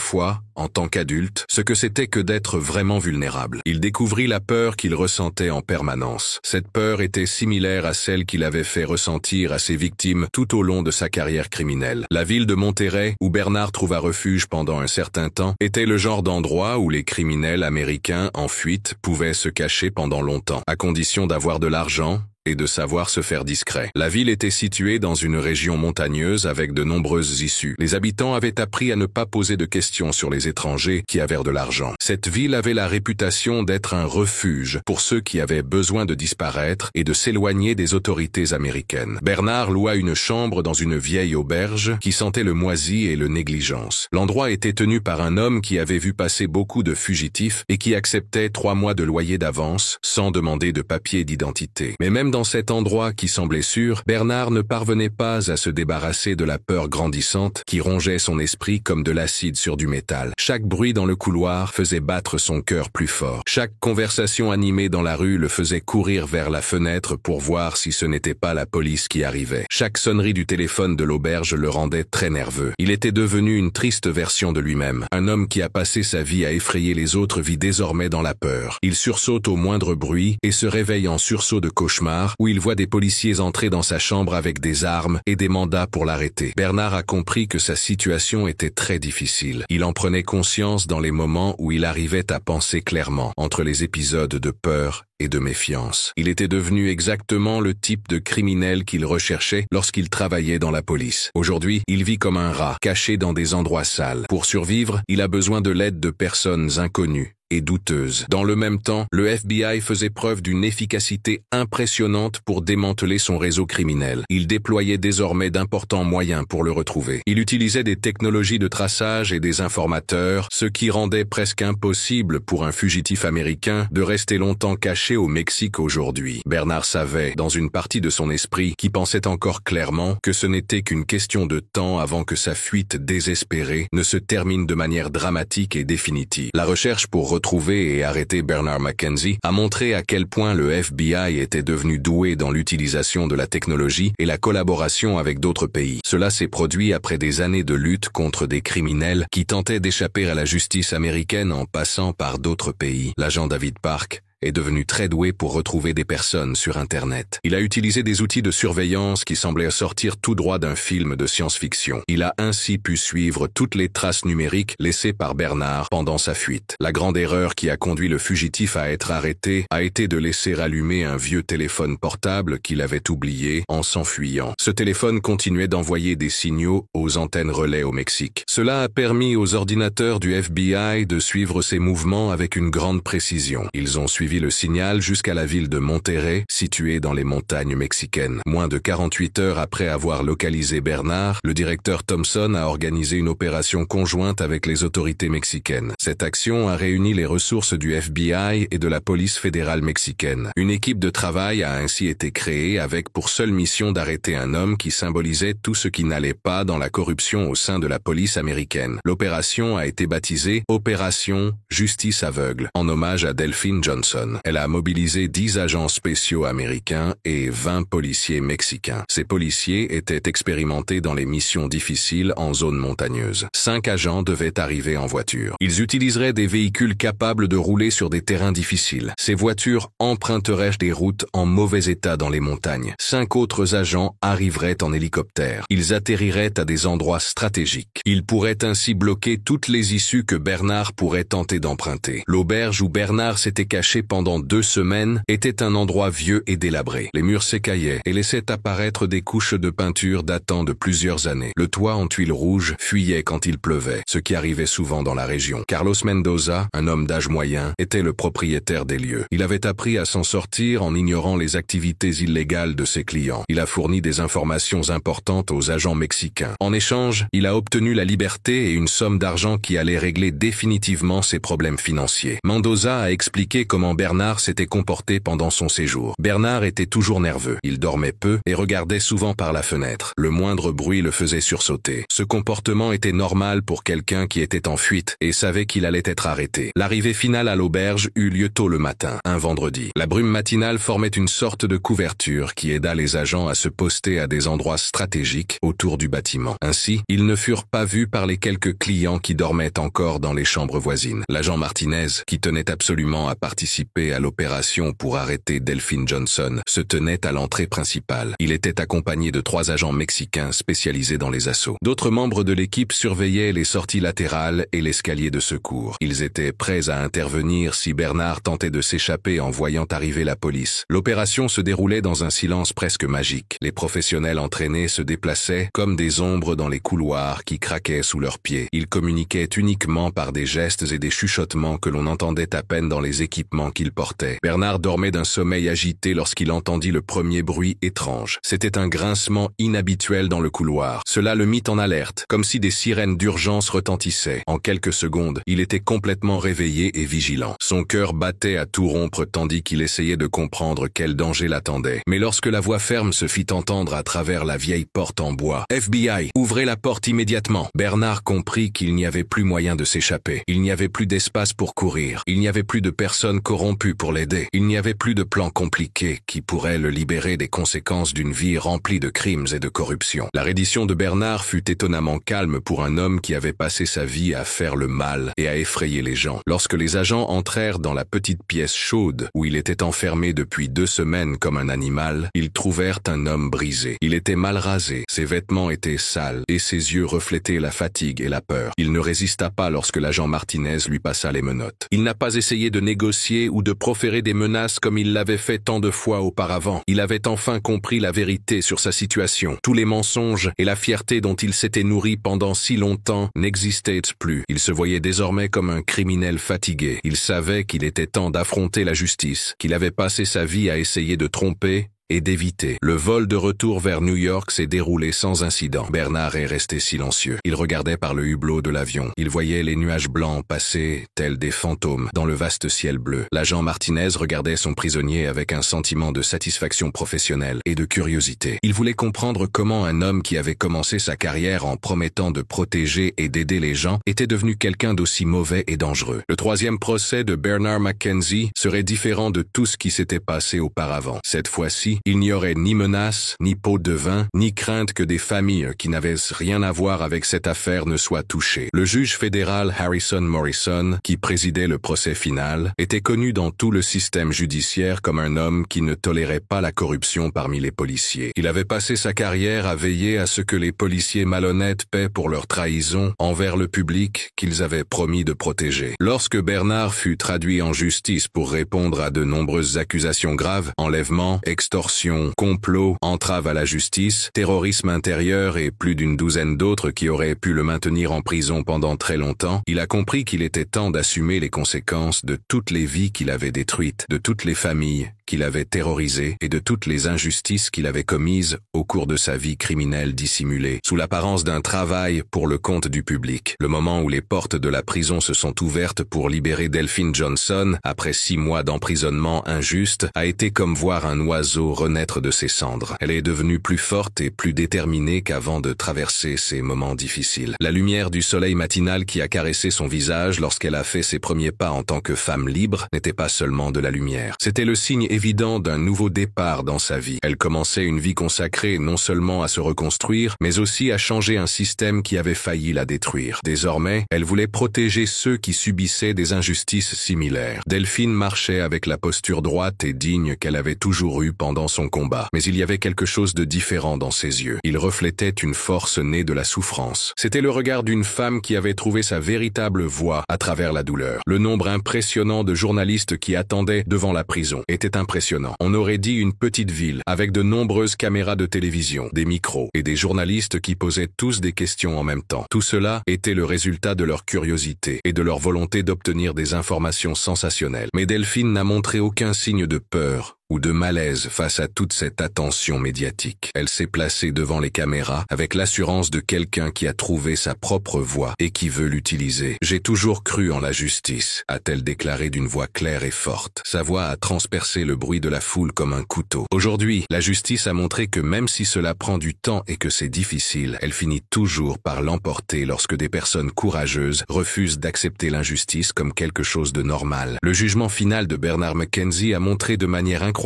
fois, en tant qu'adulte, ce que c'était que d'être vraiment vulnérable. Il découvrit la peur qu'il ressentait en permanence. Cette peur était similaire à celle qu'il avait fait ressentir à ses victimes tout au long de sa carrière criminelle. La ville de Monterrey, où Bernard trouva refuge pendant un certain temps, était le genre d'endroit où les criminels américains en fuite pouvaient se cacher pendant longtemps, à condition d'avoir de l'argent et de savoir se faire discret. La ville était située dans une région montagneuse avec de nombreuses issues. Les habitants avaient appris à ne pas poser de questions sur les étrangers qui avaient de l'argent. Cette ville avait la réputation d'être un refuge pour ceux qui avaient besoin de disparaître et de s'éloigner des autorités américaines. Bernard loua une chambre dans une vieille auberge qui sentait le moisi et le négligence. L'endroit était tenu par un homme qui avait vu passer beaucoup de fugitifs et qui acceptait 3 mois de loyer d'avance sans demander de papier d'identité. Mais même dans cet endroit qui semblait sûr, Bernard ne parvenait pas à se débarrasser de la peur grandissante qui rongeait son esprit comme de l'acide sur du métal. Chaque bruit dans le couloir faisait battre son cœur plus fort. Chaque conversation animée dans la rue le faisait courir vers la fenêtre pour voir si ce n'était pas la police qui arrivait. Chaque sonnerie du téléphone de l'auberge le rendait très nerveux. Il était devenu une triste version de lui-même. Un homme qui a passé sa vie à effrayer les autres vit désormais dans la peur. Il sursaute au moindre bruit et se réveille en sursaut de cauchemar où il voit des policiers entrer dans sa chambre avec des armes et des mandats pour l'arrêter. Bernard a compris que sa situation était très difficile. Il en prenait conscience dans les moments où il arrivait à penser clairement, entre les épisodes de peur et de méfiance. Il était devenu exactement le type de criminel qu'il recherchait lorsqu'il travaillait dans la police. Aujourd'hui, il vit comme un rat, caché dans des endroits sales. Pour survivre, il a besoin de l'aide de personnes inconnues et douteuses. Dans le même temps, le FBI faisait preuve d'une efficacité impressionnante pour démanteler son réseau criminel. Il déployait désormais d'importants moyens pour le retrouver. Il utilisait des technologies de traçage et des informateurs, ce qui rendait presque impossible pour un fugitif américain de rester longtemps caché au Mexique aujourd'hui. Bernard savait, dans une partie de son esprit, qui pensait encore clairement que ce n'était qu'une question de temps avant que sa fuite désespérée ne se termine de manière dramatique et définitive. La recherche pour retrouver et arrêter Bernard McKenzie a montré à quel point le FBI était devenu doué dans l'utilisation de la technologie et la collaboration avec d'autres pays. Cela s'est produit après des années de lutte contre des criminels qui tentaient d'échapper à la justice américaine en passant par d'autres pays. L'agent David Park est devenu très doué pour retrouver des personnes sur Internet. Il a utilisé des outils de surveillance qui semblaient sortir tout droit d'un film de science-fiction. Il a ainsi pu suivre toutes les traces numériques laissées par Bernard pendant sa fuite. La grande erreur qui a conduit le fugitif à être arrêté a été de laisser allumer un vieux téléphone portable qu'il avait oublié en s'enfuyant. Ce téléphone continuait d'envoyer des signaux aux antennes relais au Mexique. Cela a permis aux ordinateurs du FBI de suivre ses mouvements avec une grande précision. Ils ont suivi le signal jusqu'à la ville de Monterrey, située dans les montagnes mexicaines. Moins de 48 heures après avoir localisé Bernard, le directeur Thompson a organisé une opération conjointe avec les autorités mexicaines. Cette action a réuni les ressources du FBI et de la police fédérale mexicaine. Une équipe de travail a ainsi été créée avec pour seule mission d'arrêter un homme qui symbolisait tout ce qui n'allait pas dans la corruption au sein de la police américaine. L'opération a été baptisée Opération Justice Aveugle, en hommage à Delphine Johnson. Elle a mobilisé 10 agents spéciaux américains et 20 policiers mexicains. Ces policiers étaient expérimentés dans les missions difficiles en zone montagneuse. 5 agents devaient arriver en voiture. Ils utiliseraient des véhicules capables de rouler sur des terrains difficiles. Ces voitures emprunteraient des routes en mauvais état dans les montagnes. 5 autres agents arriveraient en hélicoptère. Ils atterriraient à des endroits stratégiques. Ils pourraient ainsi bloquer toutes les issues que Bernard pourrait tenter d'emprunter. L'auberge où Bernard s'était caché pendant 2 semaines, était un endroit vieux et délabré. Les murs s'écaillaient et laissaient apparaître des couches de peinture datant de plusieurs années. Le toit en tuiles rouges fuyait quand il pleuvait, ce qui arrivait souvent dans la région. Carlos Mendoza, un homme d'âge moyen, était le propriétaire des lieux. Il avait appris à s'en sortir en ignorant les activités illégales de ses clients. Il a fourni des informations importantes aux agents mexicains. En échange, il a obtenu la liberté et une somme d'argent qui allait régler définitivement ses problèmes financiers. Mendoza a expliqué comment Bernard s'était comporté pendant son séjour. Bernard était toujours nerveux. Il dormait peu et regardait souvent par la fenêtre. Le moindre bruit le faisait sursauter. Ce comportement était normal pour quelqu'un qui était en fuite et savait qu'il allait être arrêté. L'arrivée finale à l'auberge eut lieu tôt le matin, un vendredi. La brume matinale formait une sorte de couverture qui aida les agents à se poster à des endroits stratégiques autour du bâtiment. Ainsi, ils ne furent pas vus par les quelques clients qui dormaient encore dans les chambres voisines. L'agent Martinez, qui tenait absolument à participer à l'opération pour arrêter Delphine Johnson, se tenait à l'entrée principale. Il était accompagné de 3 agents mexicains spécialisés dans les assauts. D'autres membres de l'équipe surveillaient les sorties latérales et l'escalier de secours. Ils étaient prêts à intervenir si Bernard tentait de s'échapper en voyant arriver la police. L'opération se déroulait dans un silence presque magique. Les professionnels entraînés se déplaçaient comme des ombres dans les couloirs qui craquaient sous leurs pieds. Ils communiquaient uniquement par des gestes et des chuchotements que l'on entendait à peine dans les équipements qu'ils portaient. Bernard dormait d'un sommeil agité lorsqu'il entendit le premier bruit étrange. C'était un grincement inhabituel dans le couloir. Cela le mit en alerte, comme si des sirènes d'urgence retentissaient. En quelques secondes, il était complètement réveillé et vigilant. Son cœur battait à tout rompre tandis qu'il essayait de comprendre quel danger l'attendait. Mais lorsque la voix ferme se fit entendre à travers la vieille porte en bois, « FBI, ouvrez la porte immédiatement !» Bernard comprit qu'il n'y avait plus moyen de s'échapper. Il n'y avait plus d'espace pour courir. Il n'y avait plus de personnes corrompues pour l'aider. Il n'y avait plus de plan compliqué qui pourrait le libérer des conséquences d'une vie remplie de crimes et de corruption. La reddition de Bernard fut étonnamment calme pour un homme qui avait passé sa vie à faire le mal et à effrayer les gens. Lorsque les agents entrèrent dans la petite pièce chaude où il était enfermé depuis 2 semaines comme un animal, ils trouvèrent un homme brisé. Il était mal rasé, ses vêtements étaient sales et ses yeux reflétaient la fatigue et la peur. Il ne résista pas lorsque l'agent Martinez lui passa les menottes. Il n'a pas essayé de négocier ou de proférer des menaces comme il l'avait fait tant de fois auparavant. Il avait enfin compris la vérité sur sa situation. Tous les mensonges et la fierté dont il s'était nourri pendant si longtemps n'existaient plus. Il se voyait désormais comme un criminel fatigué. Il savait qu'il était temps d'affronter la justice, qu'il avait passé sa vie à essayer de tromper et d'éviter. Le vol de retour vers New York s'est déroulé sans incident. Bernard est resté silencieux. Il regardait par le hublot de l'avion. Il voyait les nuages blancs passer, tels des fantômes, dans le vaste ciel bleu. L'agent Martinez regardait son prisonnier avec un sentiment de satisfaction professionnelle et de curiosité. Il voulait comprendre comment un homme qui avait commencé sa carrière en promettant de protéger et d'aider les gens était devenu quelqu'un d'aussi mauvais et dangereux. Le 3e procès de Bernard McKenzie serait différent de tout ce qui s'était passé auparavant. Cette fois-ci, il n'y aurait ni menace, ni pot de vin, ni crainte que des familles qui n'avaient rien à voir avec cette affaire ne soient touchées. Le juge fédéral Harrison Morrison, qui présidait le procès final, était connu dans tout le système judiciaire comme un homme qui ne tolérait pas la corruption parmi les policiers. Il avait passé sa carrière à veiller à ce que les policiers malhonnêtes paient pour leur trahison envers le public qu'ils avaient promis de protéger. Lorsque Bernard fut traduit en justice pour répondre à de nombreuses accusations graves, enlèvement, extorsion, complot, entrave à la justice, terrorisme intérieur et plus d'une douzaine d'autres qui auraient pu le maintenir en prison pendant très longtemps, il a compris qu'il était temps d'assumer les conséquences de toutes les vies qu'il avait détruites, de toutes les familles qu'il avait terrorisées et de toutes les injustices qu'il avait commises au cours de sa vie criminelle dissimulée, sous l'apparence d'un travail pour le compte du public. Le moment où les portes de la prison se sont ouvertes pour libérer Delphine Johnson, après 6 mois d'emprisonnement injuste, a été comme voir un oiseau renaître de ses cendres. Elle est devenue plus forte et plus déterminée qu'avant de traverser ces moments difficiles. La lumière du soleil matinal qui a caressé son visage lorsqu'elle a fait ses premiers pas en tant que femme libre n'était pas seulement de la lumière. C'était le signe évident d'un nouveau départ dans sa vie. Elle commençait une vie consacrée non seulement à se reconstruire, mais aussi à changer un système qui avait failli la détruire. Désormais, elle voulait protéger ceux qui subissaient des injustices similaires. Delphine marchait avec la posture droite et digne qu'elle avait toujours eue pendant son combat. Mais il y avait quelque chose de différent dans ses yeux. Il reflétait une force née de la souffrance. C'était le regard d'une femme qui avait trouvé sa véritable voie à travers la douleur. Le nombre impressionnant de journalistes qui attendaient devant la prison était impressionnant. On aurait dit une petite ville avec de nombreuses caméras de télévision, des micros et des journalistes qui posaient tous des questions en même temps. Tout cela était le résultat de leur curiosité et de leur volonté d'obtenir des informations sensationnelles. Mais Delphine n'a montré aucun signe de peur ou de malaise face à toute cette attention médiatique. Elle s'est placée devant les caméras avec l'assurance de quelqu'un qui a trouvé sa propre voie et qui veut l'utiliser. « J'ai toujours cru en la justice », a-t-elle déclaré d'une voix claire et forte. Sa voix a transpercé le bruit de la foule comme un couteau. Aujourd'hui, la justice a montré que même si cela prend du temps et que c'est difficile, elle finit toujours par l'emporter lorsque des personnes courageuses refusent d'accepter l'injustice comme quelque chose de normal. Le jugement final de Bernard McKenzie a montré de manière incroyable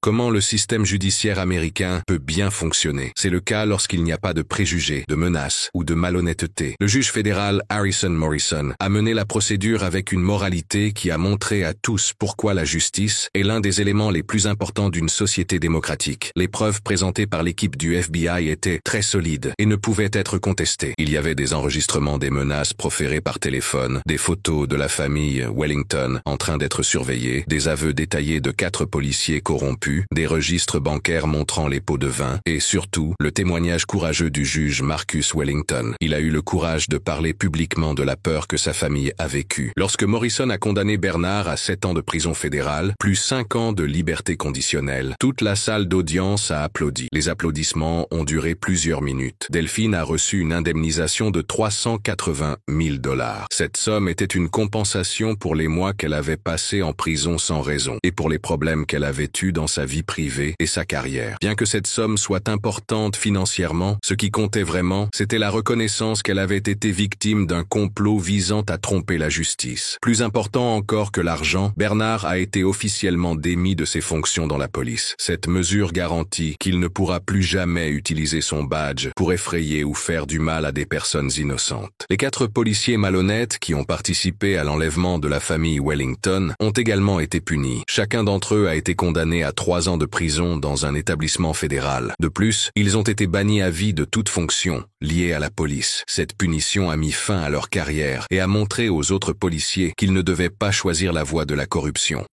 comment le système judiciaire américain peut bien fonctionner. C'est le cas lorsqu'il n'y a pas de préjugés, de menaces ou de malhonnêteté. Le juge fédéral Harrison Morrison a mené la procédure avec une moralité qui a montré à tous pourquoi la justice est l'un des éléments les plus importants d'une société démocratique. Les preuves présentées par l'équipe du FBI étaient très solides et ne pouvaient être contestées. Il y avait des enregistrements des menaces proférées par téléphone, des photos de la famille Wellington en train d'être surveillée, des aveux détaillés de 4 policiers corrompus, des registres bancaires montrant les pots de vin et surtout le témoignage courageux du juge Marcus Wellington. Il a eu le courage de parler publiquement de la peur que sa famille a vécue. Lorsque Morrison a condamné Bernard à 7 ans de prison fédérale, plus 5 ans de liberté conditionnelle, toute la salle d'audience a applaudi. Les applaudissements ont duré plusieurs minutes. Delphine a reçu une indemnisation de 380 000 $. Cette somme était une compensation pour les mois qu'elle avait passés en prison sans raison et pour les problèmes qu'elle avait eus dans sa vie privée et sa carrière. Bien que cette somme soit importante financièrement, ce qui comptait vraiment, c'était la reconnaissance qu'elle avait été victime d'un complot visant à tromper la justice. Plus important encore que l'argent, Bernard a été officiellement démis de ses fonctions dans la police. Cette mesure garantit qu'il ne pourra plus jamais utiliser son badge pour effrayer ou faire du mal à des personnes innocentes. Les 4 policiers malhonnêtes qui ont participé à l'enlèvement de la famille Wellington ont également été punis. Chacun d'entre eux a été condamnés à 3 ans de prison dans un établissement fédéral. De plus, ils ont été bannis à vie de toute fonction liée à la police. Cette punition a mis fin à leur carrière et a montré aux autres policiers qu'ils ne devaient pas choisir la voie de la corruption.